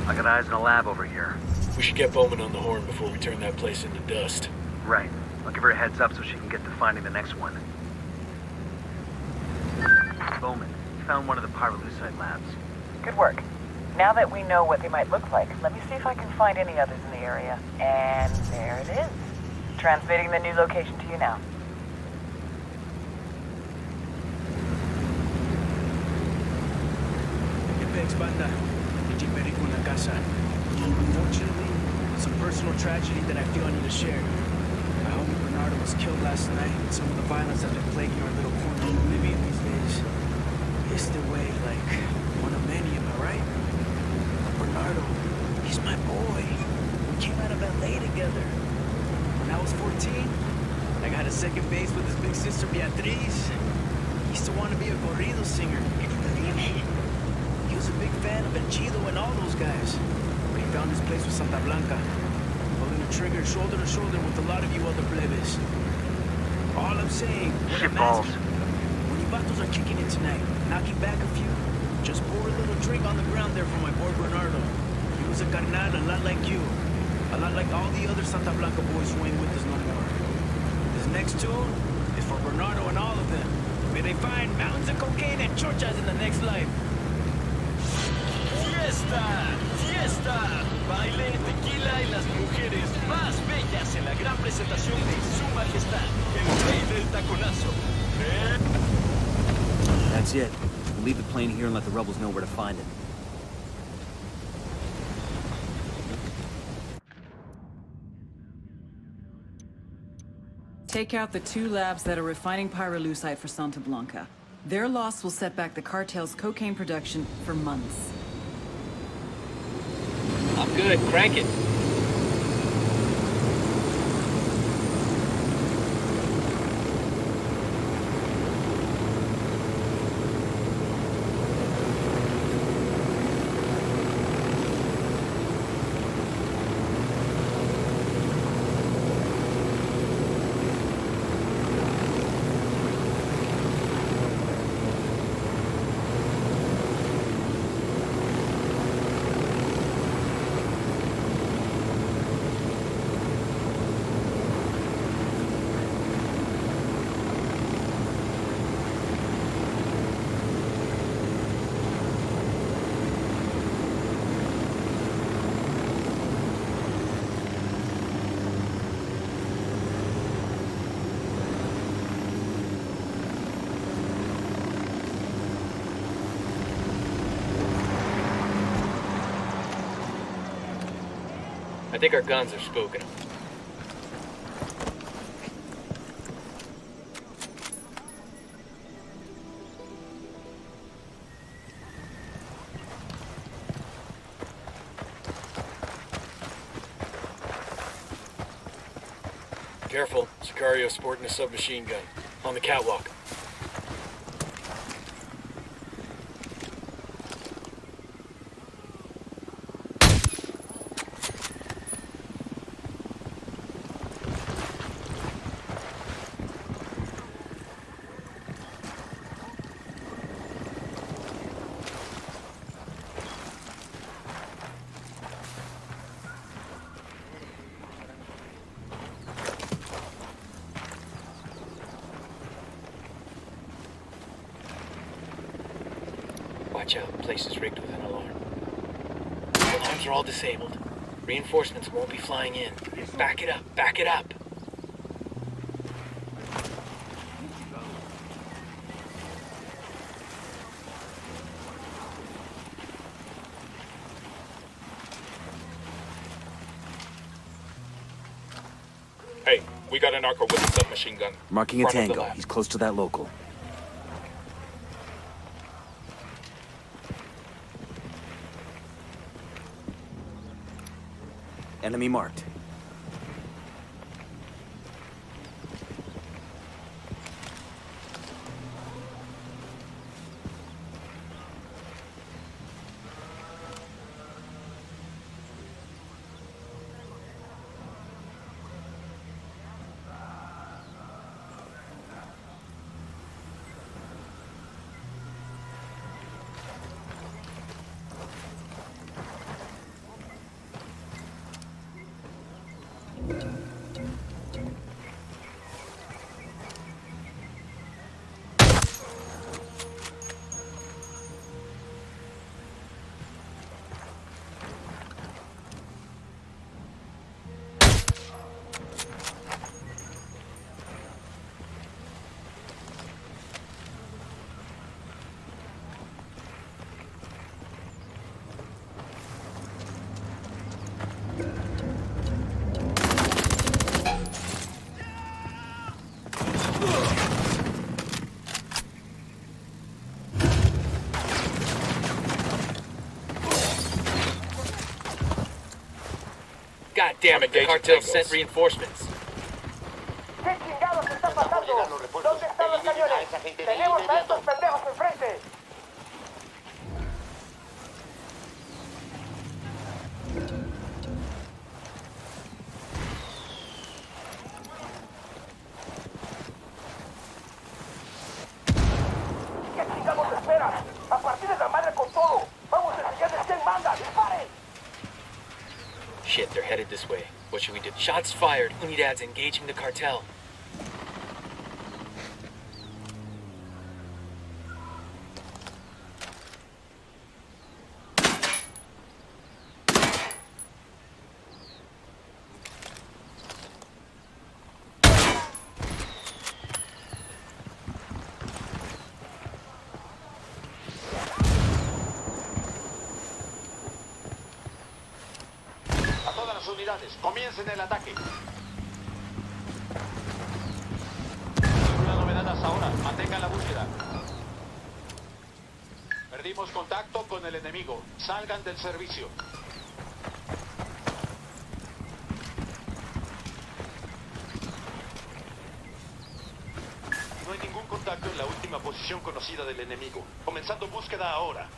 I got eyes in a lab over here. We should get Bowman on the horn before we turn that place into dust. Right. I'll give her a heads up so she can get to finding the next one. Bowman, you found one of the pyrolusite labs. Good work. Now that we know what they might look like, let me see if I can find any others in the area. And there it is. Transmitting the new location to you now. Banda. In la casa. Unfortunately, it's a personal tragedy that I feel I need to share. My homie Bernardo was killed last night, and some of the violence that's been plaguing our little corner of Oblivion these days. It's the way, like, one of many, am I right? But Bernardo, he's my boy. We came out of LA together. When I was 14, I got a second base with his big sister Beatriz. He used to want to be a corrido singer. Can you believe it? He was a big fan of El Chido and all those guys. But he found his place with Santa Blanca, pulling the trigger shoulder to shoulder with a lot of you other plebes. All I'm saying, shit balls. When you vatos are kicking it tonight, knocking back a few, just pour a little drink on the ground there for my boy Bernardo. He was a carnal a lot like you. A lot like all the other Santa Blanca boys who ain't with us no more. This next tune is for Bernardo and all of them. May they find mountains of cocaine and chorchas in the next life. ¡Fiesta! ¡Fiesta! Baile, tequila y las mujeres más bellas en la gran presentación de Su Majestad, el Rey del Taconazo. That's it. We'll leave the plane here and let the rebels know where to find it. Take out the 2 labs that are refining pyrolusite for Santa Blanca. Their loss will set back the cartel's cocaine production for months. I'm good. Crank it. I think our guns are spooking them. Careful, Sicario's sporting a submachine gun. On the catwalk. Watch out, the place is rigged with an alarm. The alarms are all disabled. Reinforcements won't be flying in. Back it up, back it up! Hey, we got a narco with a submachine gun. Marking a Front of the tango. lab. He's close to that local. Enemy marked. God damn it, the cartel sent reinforcements. ¿Qué chingados está pasando? ¿Dónde están los cañones? Tenemos a estos pendejos enfrente. ¿Qué chingados esperas? A partir de la madre con todo. Vamos a enseñarles quién manda. ¡Disparen! Shit, they're headed this way. What should we do? Shots fired. Unidad's engaging the cartel. Unidades, comiencen el ataque. Una novedad hasta ahora, mantengan la búsqueda. Perdimos contacto con el enemigo. Salgan del servicio. No hay ningún contacto en la última posición conocida del enemigo. Comenzando búsqueda ahora.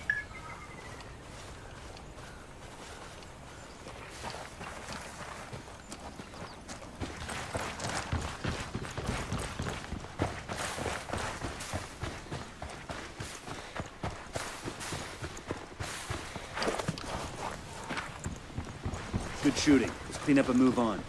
Good shooting. Let's clean up and move on.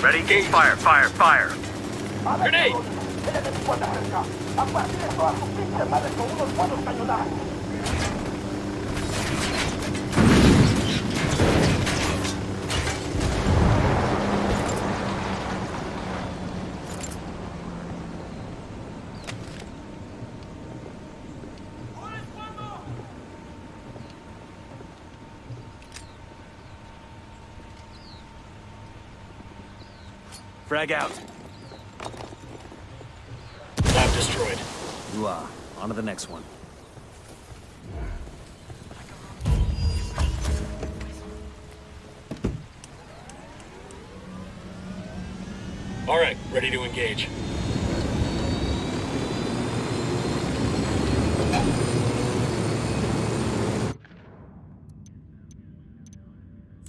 Ready? Fire, fire, fire. Grenade! El enemigo anda cerca. Aparten todas sus pinches madres con unos buenos cañonazos. Frag out. Lab destroyed. On to the next one. All right, ready to engage.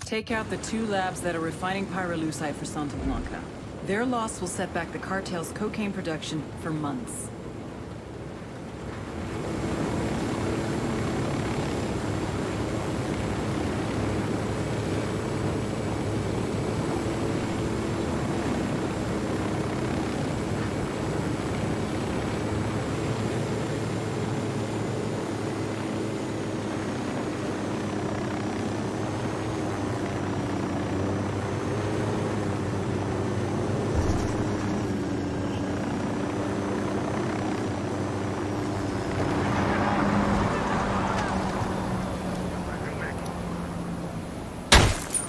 Take out the 2 labs that are refining pyrolusite for Santa Blanca. Their loss will set back the cartel's cocaine production for months.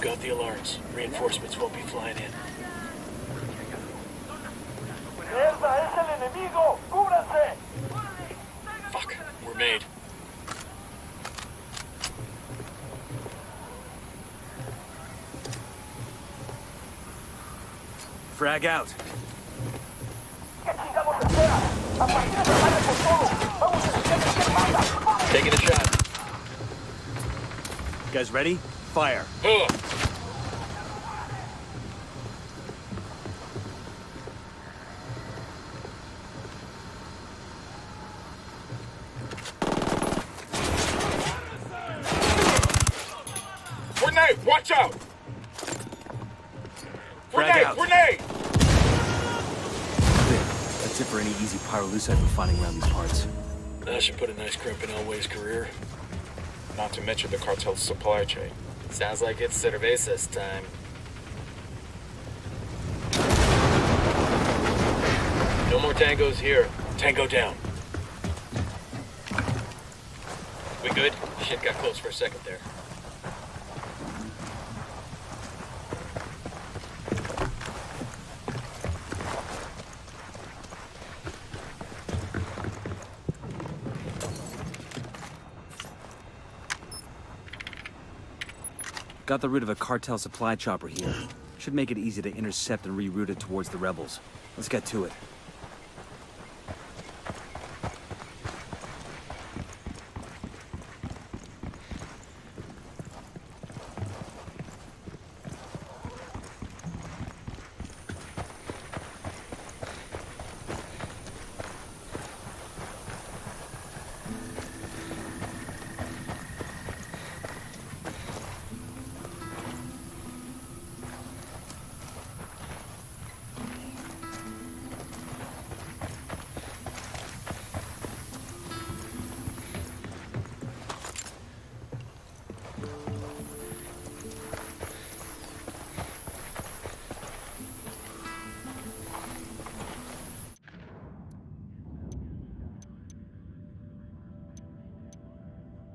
Got the alarms. Reinforcements won't be flying in. ¡Mierda, es el enemigo! ¡Cúbranse! Fuck, we're made. Frag out. ¿Qué chingados espera? ¡Aparten esa madre con todo! ¡Vamos a enseñarles quién manda! Taking a shot. You guys ready? Fire. Grenade! Watch out! Frag Grenade! out. Grenade! Clear. That's it for any easy pyrolusite refining around these parts. That should put a nice crimp in Elway's career. Not to mention the cartel's supply chain. Sounds like it's cerveza's time. No more tangos here. Tango down. We good? Shit got close for a second there. Got the route of a cartel supply chopper here. Should make it easy to intercept and reroute it towards the rebels. Let's get to it.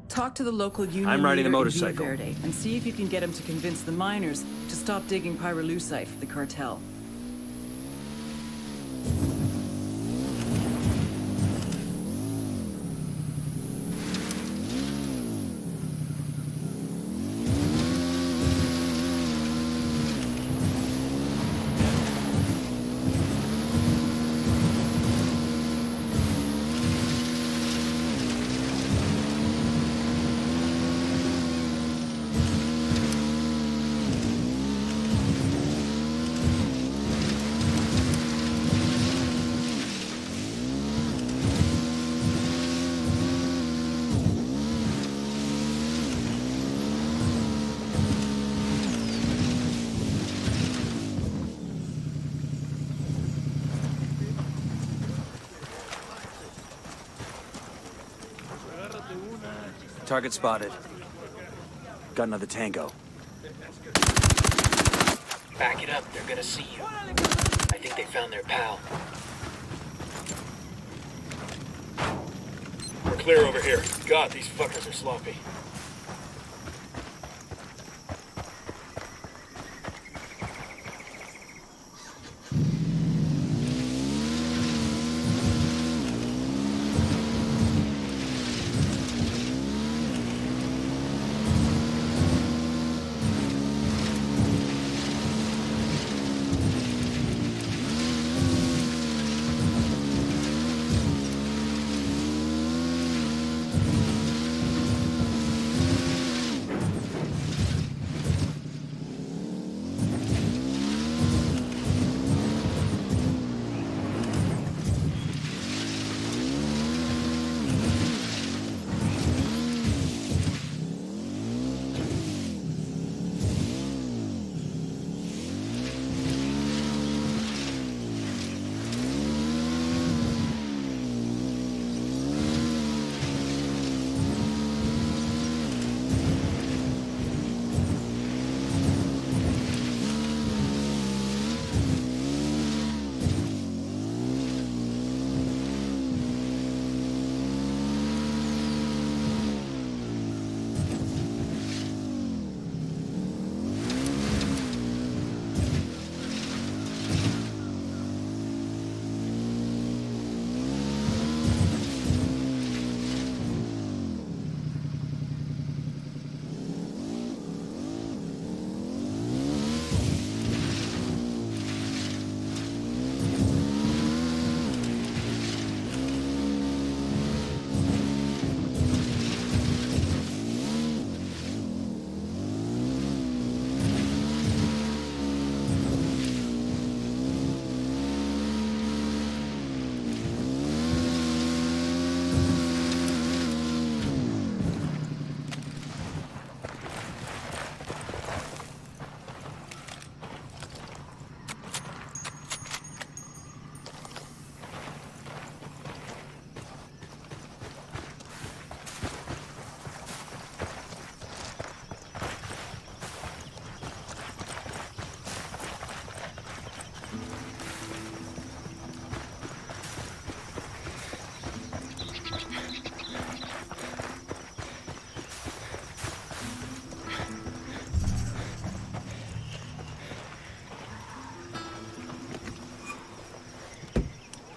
Talk to the local union I'm riding a leader in motorcycle. Villa Verde and see if you can get him to convince the miners to stop digging pyrolusite for the cartel. Target spotted. Got another tango. Back it up, they're gonna see you. I think they found their pal. We're clear over here. God, these fuckers are sloppy.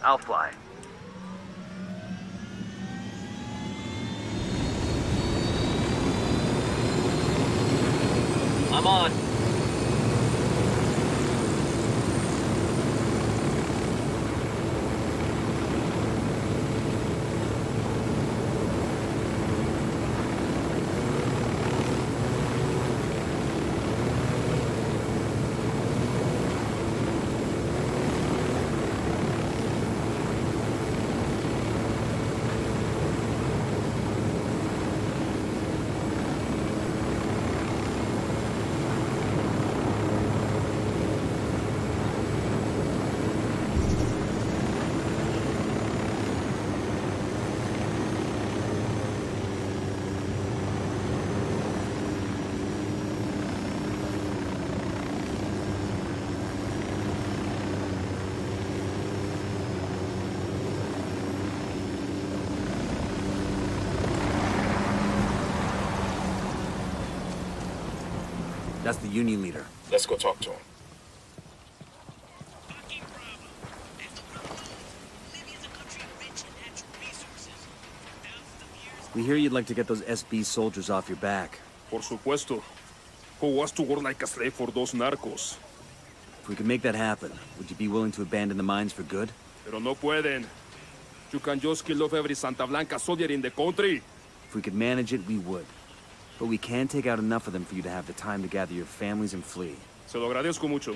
I'll fly. I'm on. That's the Union leader. Let's go talk to him. We hear you'd like to get those SB soldiers off your back. Por supuesto. Who wants to work like a slave for those narcos? If we could make that happen, would you be willing to abandon the mines for good? Pero no pueden. You can just kill off every Santa Blanca soldier in the country. If we could manage it, we would. But we can't take out enough of them for you to have the time to gather your families and flee. Se lo agradezco mucho.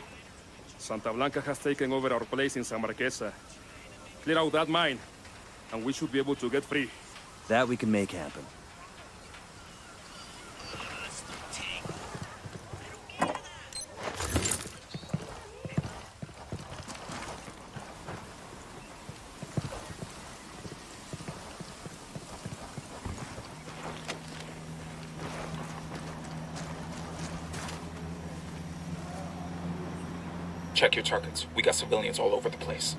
Santa Blanca has taken over our place in San Marquesa. Clear out that mine, and we should be able to get free. That we can make happen. Check your targets. We got civilians all over the place.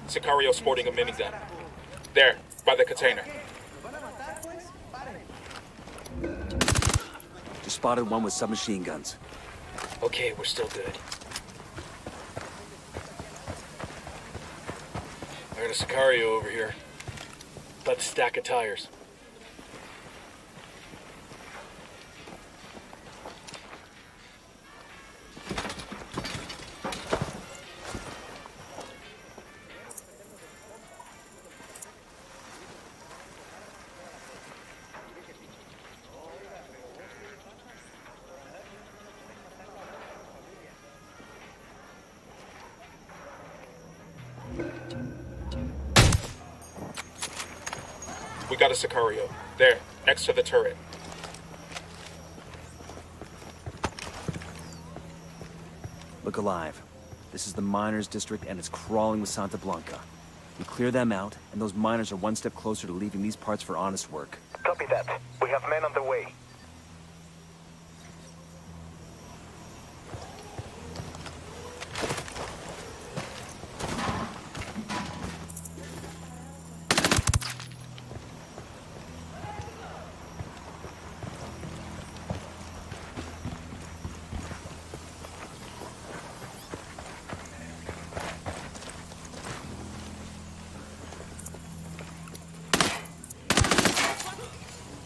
Sicario sporting a minigun. There, by the container. Just spotted one with submachine guns. Okay, we're still good. I got a Sicario over here. About the stack of tires. We got a Sicario. There, next to the turret. Look alive. This is the miners' district and it's crawling with Santa Blanca. We clear them out, and those miners are one step closer to leaving these parts for honest work. Copy that. We have men on the way.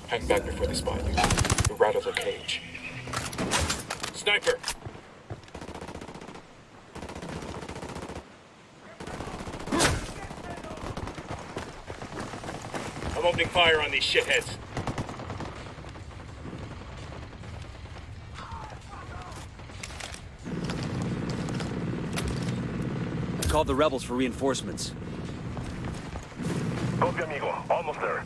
Hang back before they spot you. You're right of the cage. Sniper! I'm opening fire on these shitheads. Called the rebels for reinforcements. Copy, amigo. Almost there.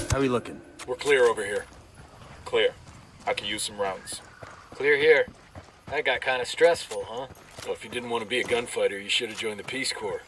How are we looking? We're clear over here. Clear. I could use some rounds. Clear here. That got kind of stressful, huh? Well, if you didn't want to be a gunfighter, you should have joined the Peace Corps.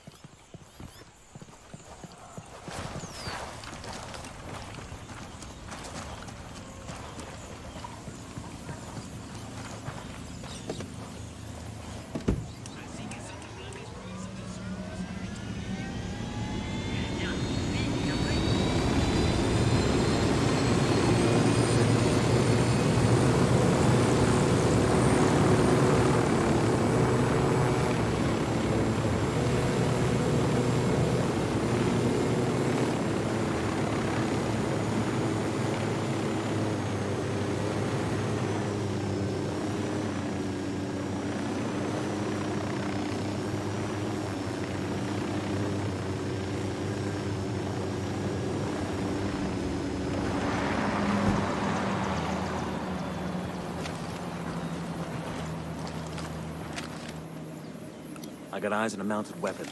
I got eyes on a mounted weapon.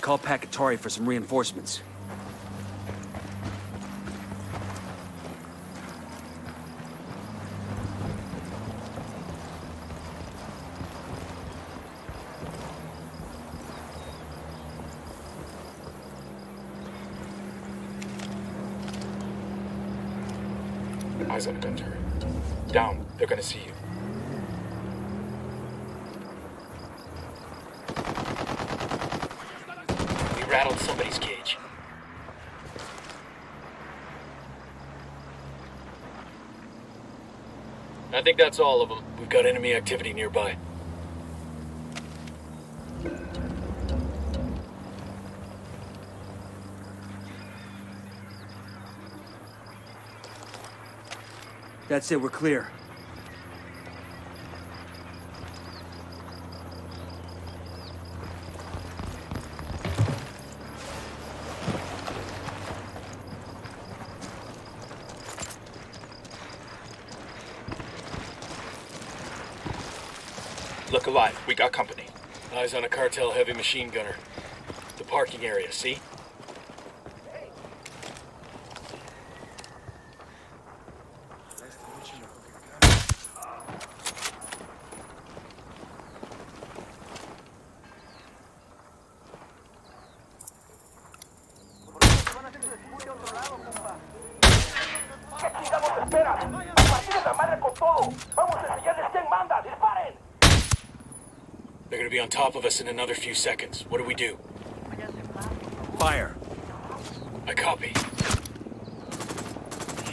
Call Pacatari for some reinforcements. Eyes on the gun turret. Down. They're gonna see you. We rattled somebody's cage. I think that's all of them. We've got enemy activity nearby. That's it, we're clear. Look alive. We got company. Eyes on a cartel heavy machine gunner. The parking area, see? They're gonna be on top of us in another few seconds. What do we do? Fire. I copy.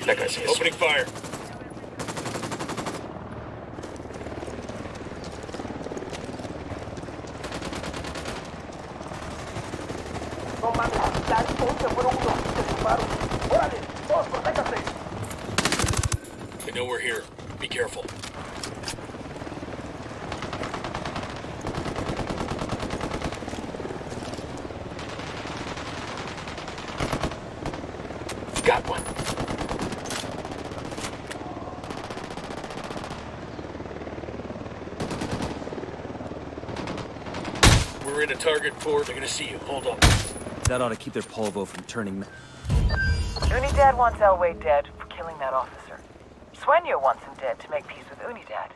That guy's his. Opening fire. No mames, ya entonces fueron unos pinches disparos. ¡Órale! ¡Todos protéjanse! They know we're here. Be careful. Got one. We're in a target fort. They're gonna see you. Hold up. That ought to keep their polvo from turning. Unidad wants Elway dead for killing that officer. Sueño wants him dead to make peace with Unidad.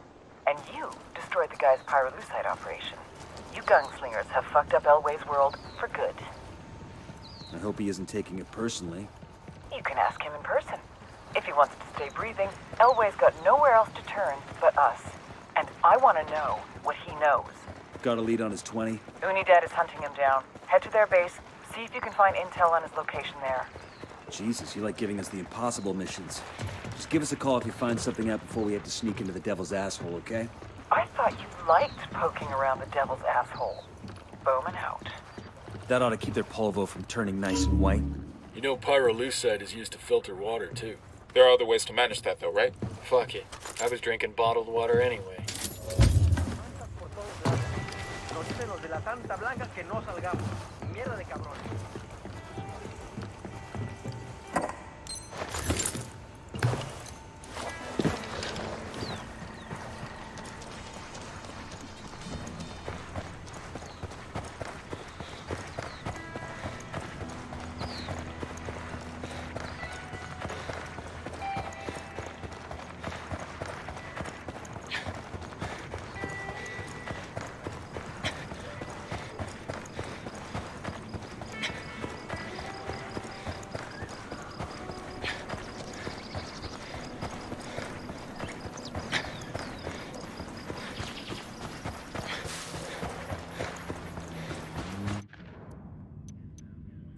And you destroyed the guy's pyrolusite operation. You gunslingers have fucked up Elway's world for good. I hope he isn't taking it personally. You can ask him in person. If he wants to stay breathing, Elway's got nowhere else to turn but us. And I want to know what he knows. Got a lead on his 20? Unidad is hunting him down. Head to their base, see if you can find intel on his location there. Jesus, you like giving us the impossible missions. Just give us a call if you find something out before we have to sneak into the devil's asshole, okay? I thought you liked poking around the devil's asshole. Bowman out. That ought to keep their polvo from turning nice and white. You know pyrolusite is used to filter water, too. There are other ways to manage that, though, right? Fuck it. I was drinking bottled water anyway. Nos dicen los de la Santa Blanca que no salgamos. Mierda de cabrones.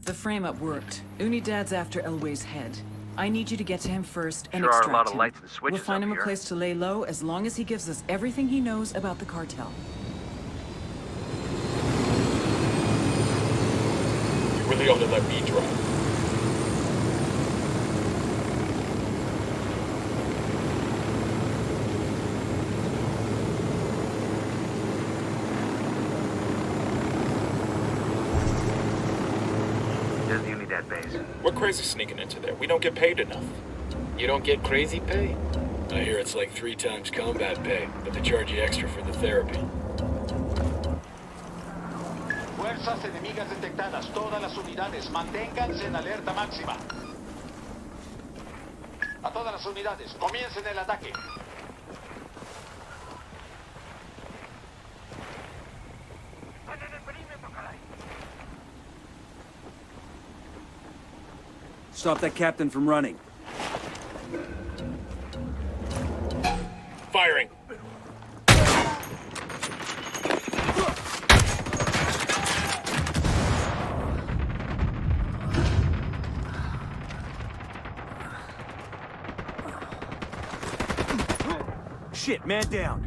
The frame-up worked. Unidad's after Elway's head. I need you to get to him first and Sure are a extract lot of him. lights and switches We'll find up him here. a place to lay low as long as he gives us everything he knows about the cartel. You really ought to let me drive. There's the Unidad base. We're crazy sneaking into there. We don't get paid enough. You don't get crazy pay? I hear it's like 3 times combat pay, but they charge you extra for the therapy. Fuerzas enemigas detectadas. Todas las unidades, manténganse en alerta máxima. A todas las unidades, comiencen el ataque. Stop that captain from running. Firing. Shit, man down.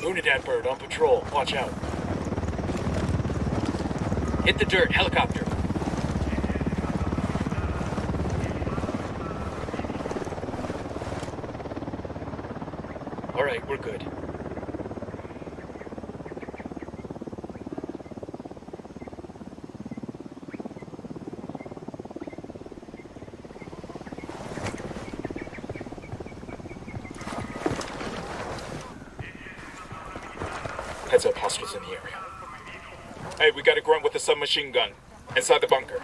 Unidad bird on patrol. Watch out. Hit the dirt. Helicopter. All right, we're good. Heads up, hostiles in the area. Hey, we got a grunt with a submachine gun inside the bunker.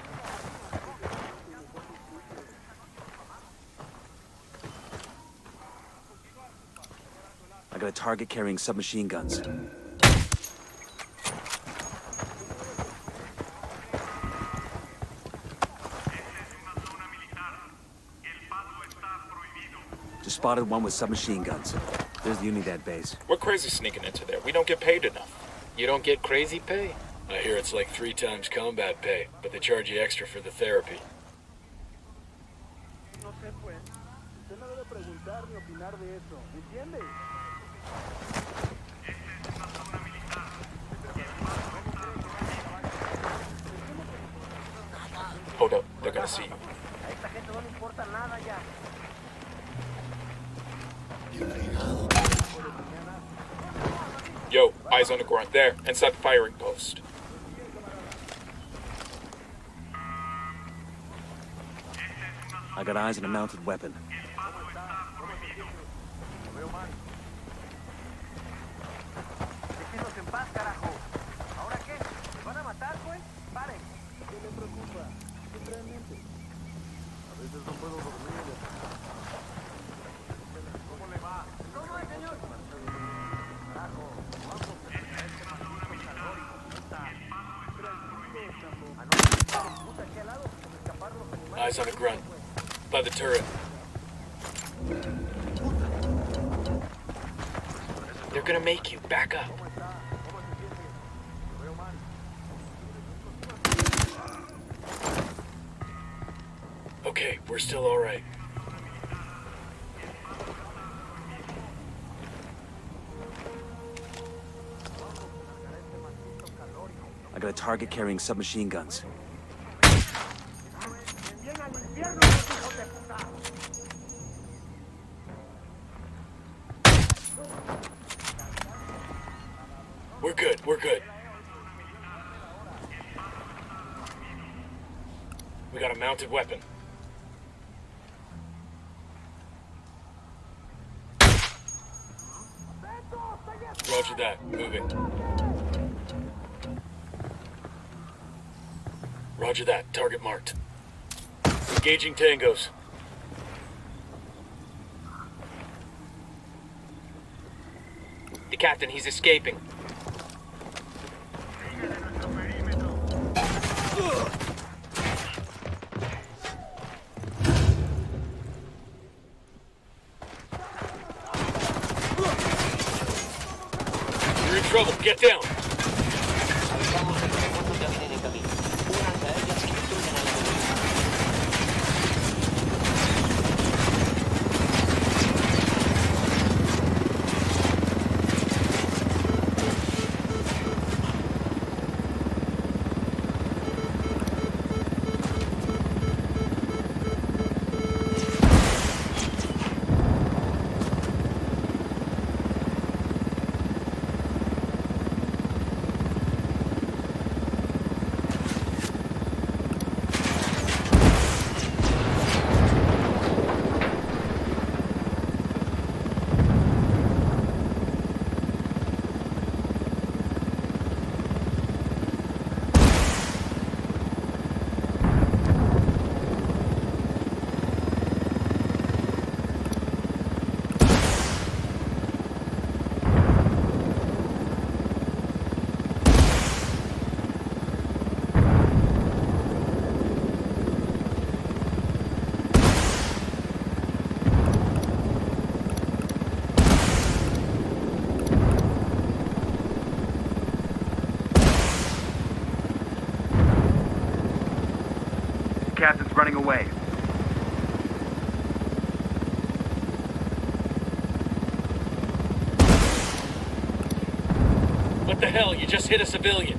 I got a target carrying submachine guns. Just spotted one with submachine guns. There's the Unidad base. We're crazy sneaking into there. We don't get paid enough. You don't get crazy pay? I hear it's like 3 times combat pay, but they charge you extra for the therapy. No sé, pues. Usted no debe preguntar ni opinar de eso. ¿Entiende? Hold up, they're gonna see you. A esta gente no le importa nada ya. Yo, eyes on the grunt. There, inside the firing post. I got eyes on a mounted weapon. Déjenos en paz, carajo. ¿Ahora qué? ¿Me van a matar, pues? Paren. ¿Qué le preocupa? Realmente. A veces no puedo dormir. ¿Cómo le va? ¿Cómo va, señor? Carajo. Vamos. Puta, aquí al lado, como escapar los animales. Eyes on the grunt. By the turret. They're gonna make you. Back up. Okay, we're still all right. I got a target carrying submachine guns. We're good, we're good. We got a mounted weapon. Roger that, moving. Roger that, target marked. Engaging tangos. The captain, he's escaping. trouble. Get down. Avisamos de que refuerzos ya vienen en camino. Únanse a ellas y destruyan al enemigo. Captain's running away. What the hell? You just hit a civilian.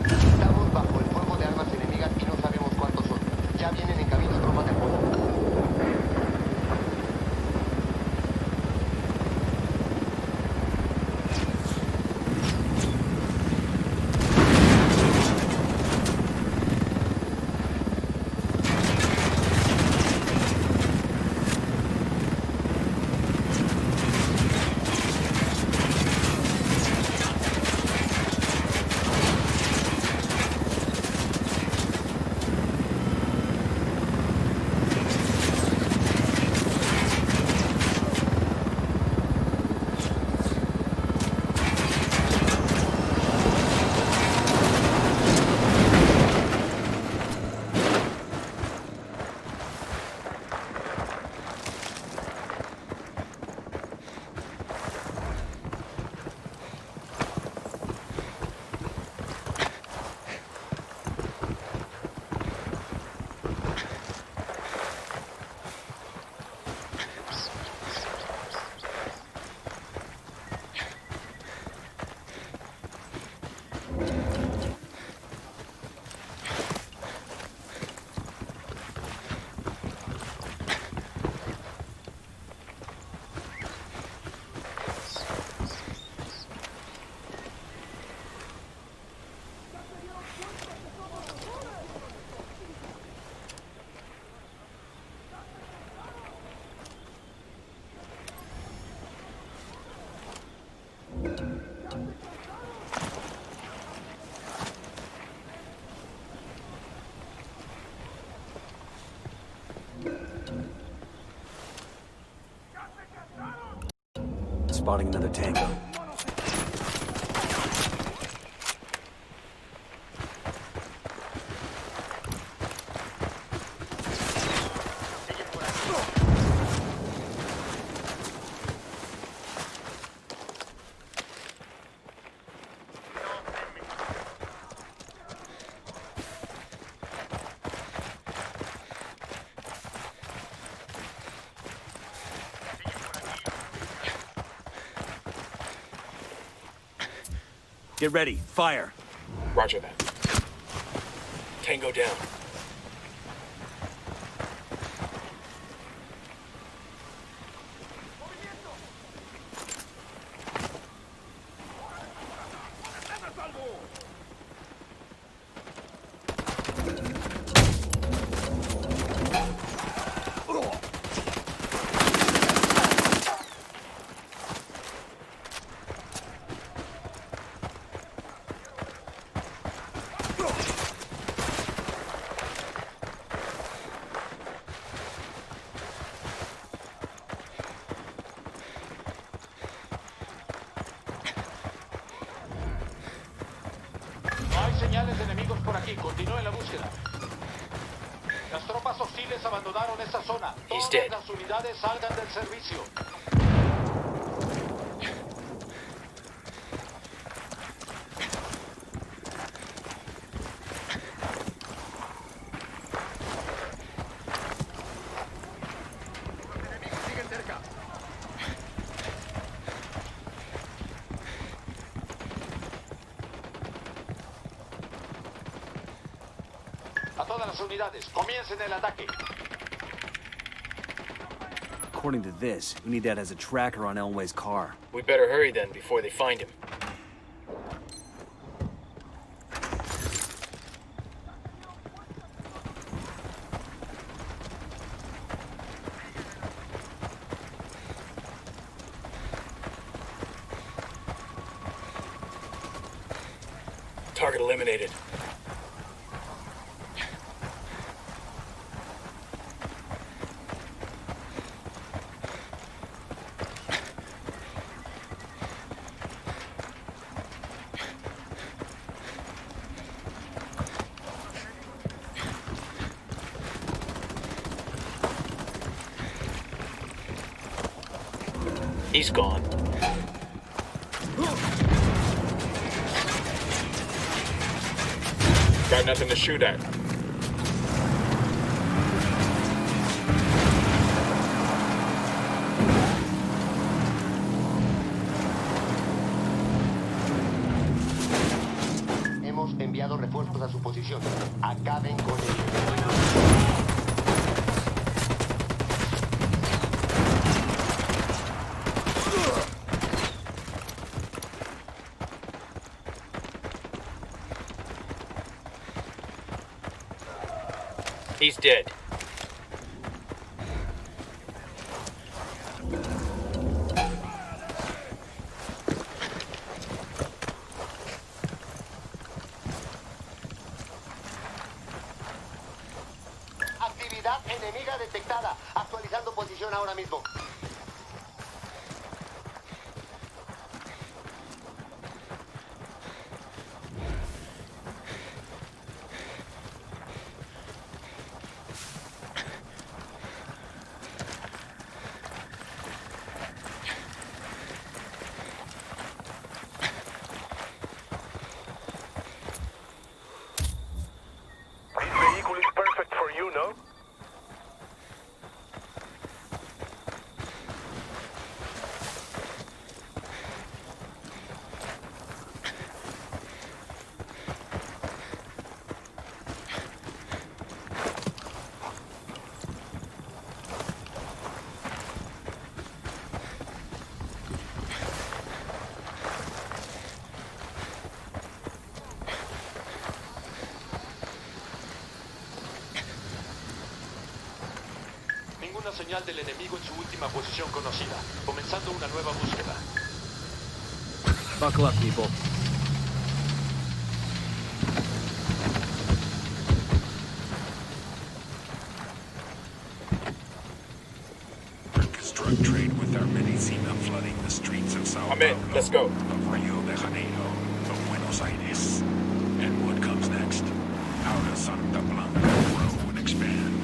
Estamos bajo el fuego de armas enemigas y no sabemos cuántos son. Ya vienen en camino tropas de apoyo. Spotting another tango. Get ready. Fire. Roger that. Tango down. No hay señales de enemigos aquí, continúen la búsqueda. Las tropas hostiles abandonaron esta zona. He's Todas dead. las unidades salgan del servicio. A todas las unidades, comiencen el ataque. According to this, Unidad has a tracker on Elway's car. We better hurry then before they find him. Target eliminated. He's gone. Got nothing to shoot at. Hemos enviado refuerzos a su posición. Acaben con ellos. He's dead. Actividad enemiga detectada. Actualizando posición ahora mismo. This vehicle is perfect for you, no? Ninguna señal del enemigo en su última posición conocida. Comenzando una nueva búsqueda. Buckle up, people. This drug trade with Armenizina flooding the streets of Sao I'm in. Paulo, Let's go. of Rio de Janeiro, of Buenos Aires. And what comes next? How does Santa Blanca grow and expand?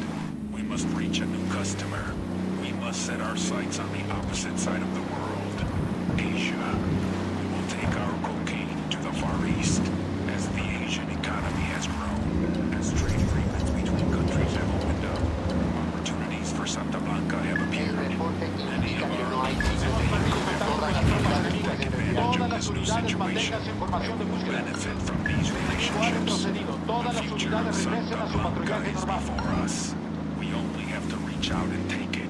We must reach a new customer. We must set our sights on the opposite side of the world, Asia. We will take our cocaine to the Far East. As the Asian economy has grown, as trade agreements between countries have opened up, opportunities for Santa Blanca have appeared. Many of our locals and vehicles have already begun to take advantage of this new situation and will benefit from these relationships. The future of Santa Blanca is before us. We only have to reach out and take it.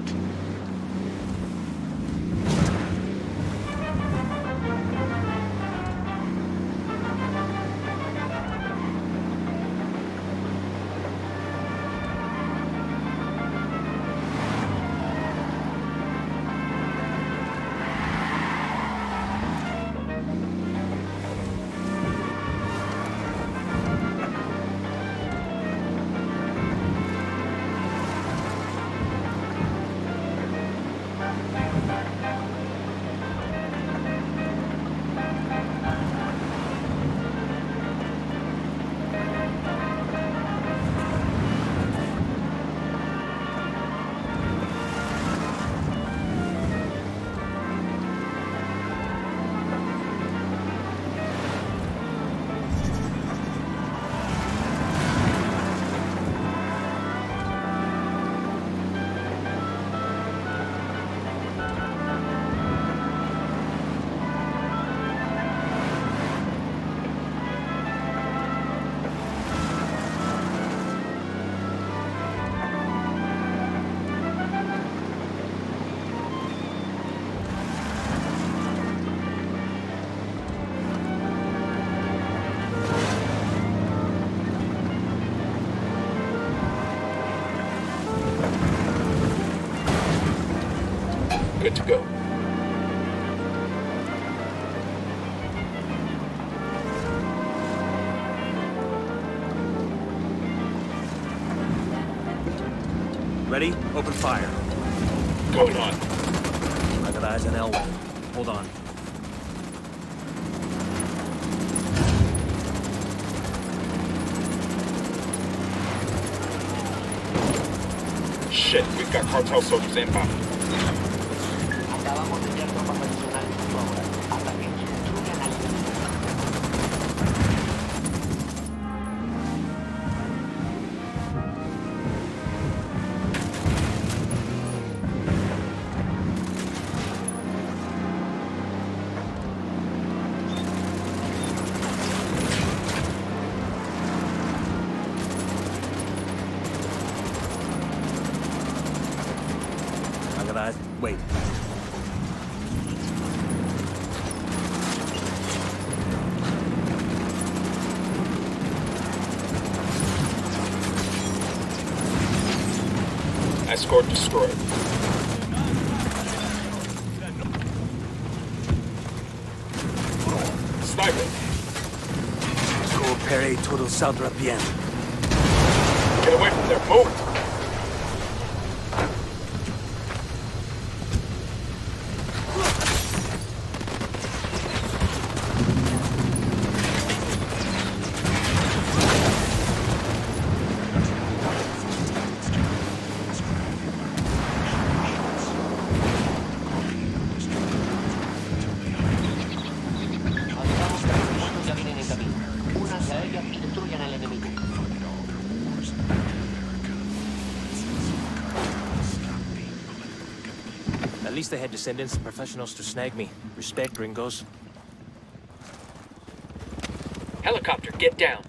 Ready? Open fire. Going on. I got eyes on Elway. Hold on. Shit, we've got cartel soldiers inbound. Acabamos de enviar tropas adicionales justo ahora, hasta que destruyan al enemigo. Wait. Escort destroyed. Sniper. Coopere todo saldrá bien. Get away from there. Move. At least they had descendants and professionals to snag me. Respect, gringos. Helicopter, get down.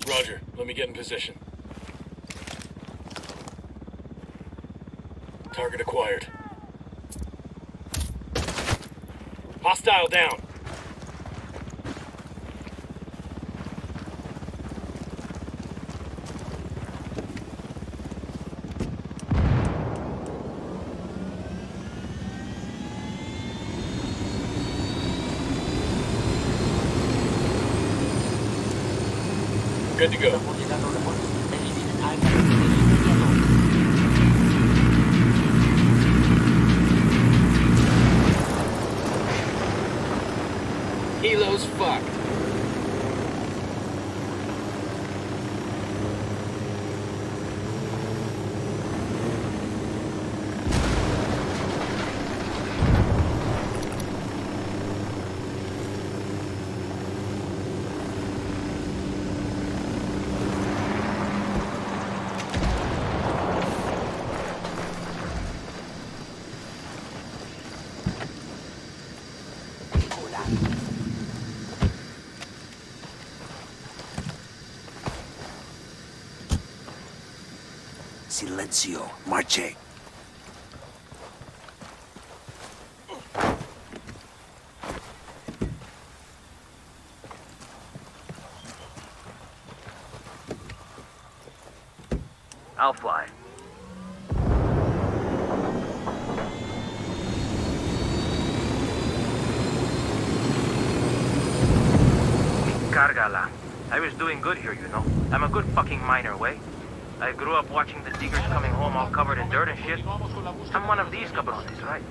Roger, let me get in position. Target acquired. Hostile down. Good to go. Helo's fucked. Silencio. Marche. I'll fly. Cargala. I was doing good here, you know. I'm a good fucking miner, way. I grew up watching the diggers coming home all covered in dirt and shit. I'm one of these cabrones, right?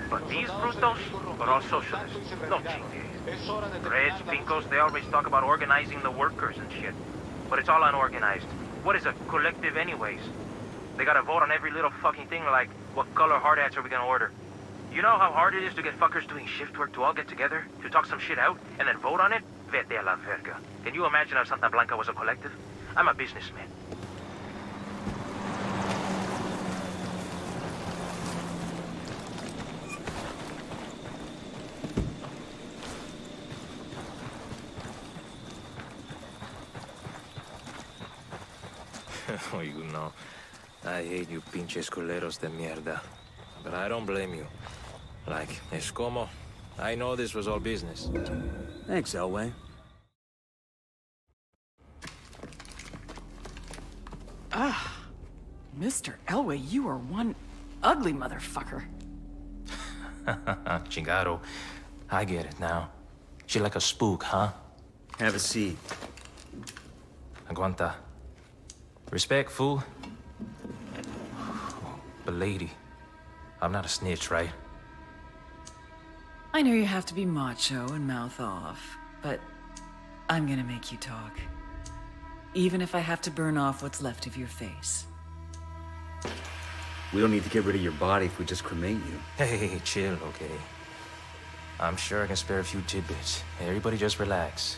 But these brutos are all socialists. No chingues. Reds, pincos, they always talk about organizing the workers and shit. But it's all unorganized. What is a collective anyways? They gotta vote on every little fucking thing like, what color hard hats are we gonna order? You know how hard it is to get fuckers doing shift work to all get together, to talk some shit out, and then vote on it? Vete a la verga. Can you imagine if Santa Blanca was a collective? I'm a businessman. Oh, you know. I hate you pinches culeros de mierda. But I don't blame you. Like, es como... I know this was all business. Thanks, Elway. Ah, Mr. Elway, you are one ugly motherfucker. Chingaro. I get it now. She like a spook, huh? Have a seat. Aguanta. Respect, fool. But lady, I'm not a snitch, right? I know you have to be macho and mouth off, but I'm gonna make you talk. Even if I have to burn off what's left of your face. We don't need to get rid of your body if we just cremate you. Hey, chill, okay? I'm sure I can spare a few tidbits. Everybody just relax.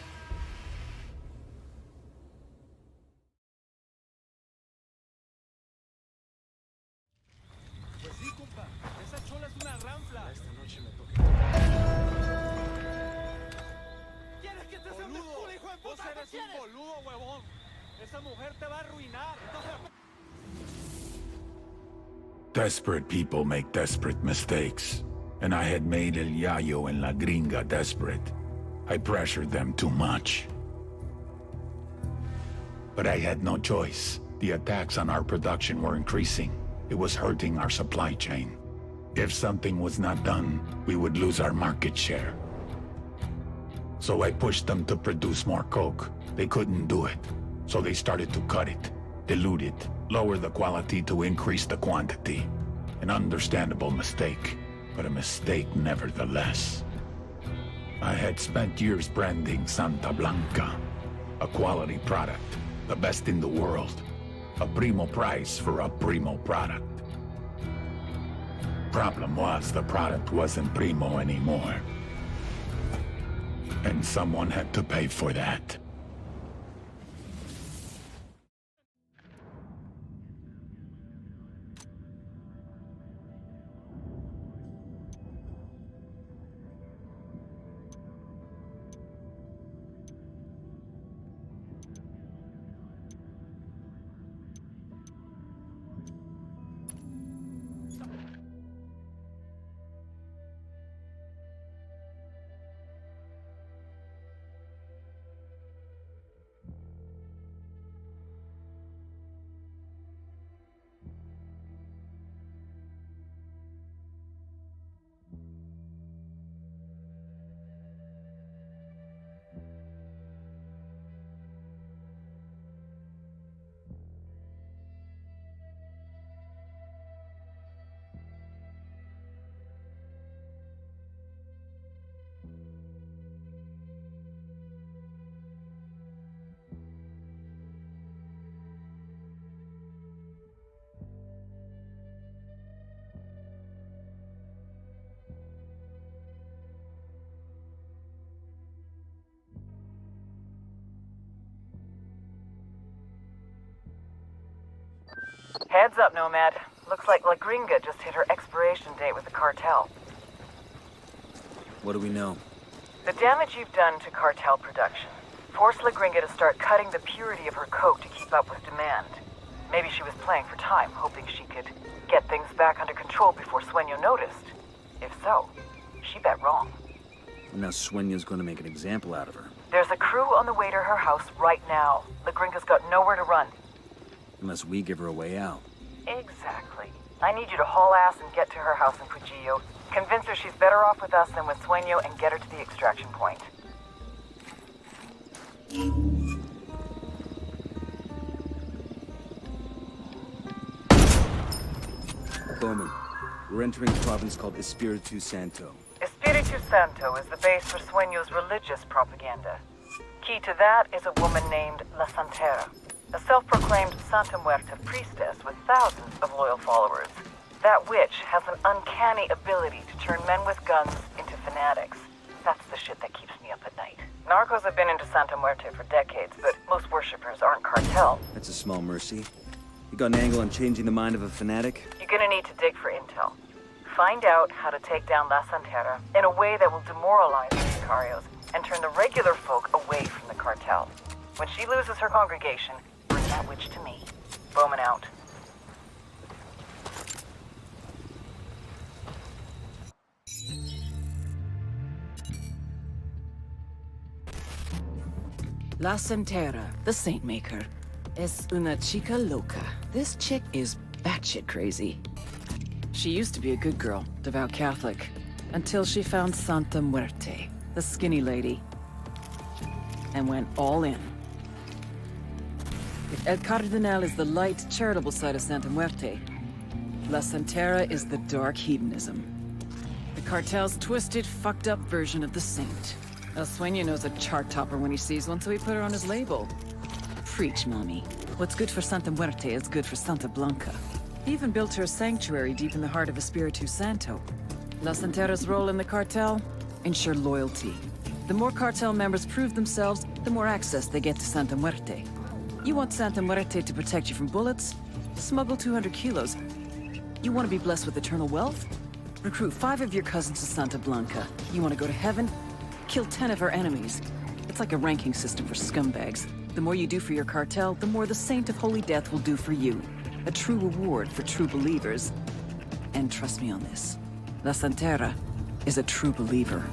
Desperate people make desperate mistakes. And I had made El Yayo and La Gringa desperate. I pressured them too much. But I had no choice. The attacks on our production were increasing. It was hurting our supply chain. If something was not done, we would lose our market share. So I pushed them to produce more coke. They couldn't do it. So they started to cut it, dilute it, lower the quality to increase the quantity. An understandable mistake, but a mistake nevertheless. I had spent years branding Santa Blanca, a quality product, the best in the world. A primo price for a primo product. Problem was, the product wasn't primo anymore. And someone had to pay for that. Heads up, Nomad. Looks like La Gringa just hit her expiration date with the cartel. What do we know? The damage you've done to cartel production forced La Gringa to start cutting the purity of her coke to keep up with demand. Maybe she was playing for time, hoping she could get things back under control before Sueño noticed. If so, she bet wrong. Now Sueño's gonna make an example out of her. There's a crew on the way to her house right now. La Gringa's got nowhere to run. Unless we give her a way out. Exactly. I need you to haul ass and get to her house in Pujillo. Convince her she's better off with us than with Sueño and get her to the extraction point. Bowman, we're entering a province called Espiritu Santo. Espiritu Santo is the base for Sueño's religious propaganda. Key to that is a woman named La Santera, a self-proclaimed Santa Muerta priestess with thousands of loyal followers. That witch has an uncanny ability to turn men with guns into fanatics. That's the shit that keeps me up at night. Narcos have been into Santa Muerte for decades, but most worshippers aren't cartel. That's a small mercy. You got an angle on changing the mind of a fanatic? You're gonna need to dig for intel. Find out how to take down La Santera in a way that will demoralize the sicarios and turn the regular folk away from the cartel. When she loses her congregation, bring that witch to me. Bowman out. La Santera, the Saint Maker, es una chica loca. This chick is batshit crazy. She used to be a good girl, devout Catholic. Until she found Santa Muerte, the skinny lady, and went all in. If El Cardenal is the light, charitable side of Santa Muerte, La Santera is the dark hedonism. The cartel's twisted, fucked up version of the saint. El Sueño knows a chart topper when he sees one, so he put her on his label. Preach, mommy. What's good for Santa Muerte is good for Santa Blanca. He even built her a sanctuary deep in the heart of Espiritu Santo. La Santera's role in the cartel? Ensure loyalty. The more cartel members prove themselves, the more access they get to Santa Muerte. You want Santa Muerte to protect you from bullets? Smuggle 200 kilos. You want to be blessed with eternal wealth? Recruit 5 of your cousins to Santa Blanca. You want to go to heaven? Kill 10 of her enemies. It's like a ranking system for scumbags. The more you do for your cartel, the more the Saint of Holy Death will do for you. A true reward for true believers. And trust me on this, La Santera is a true believer.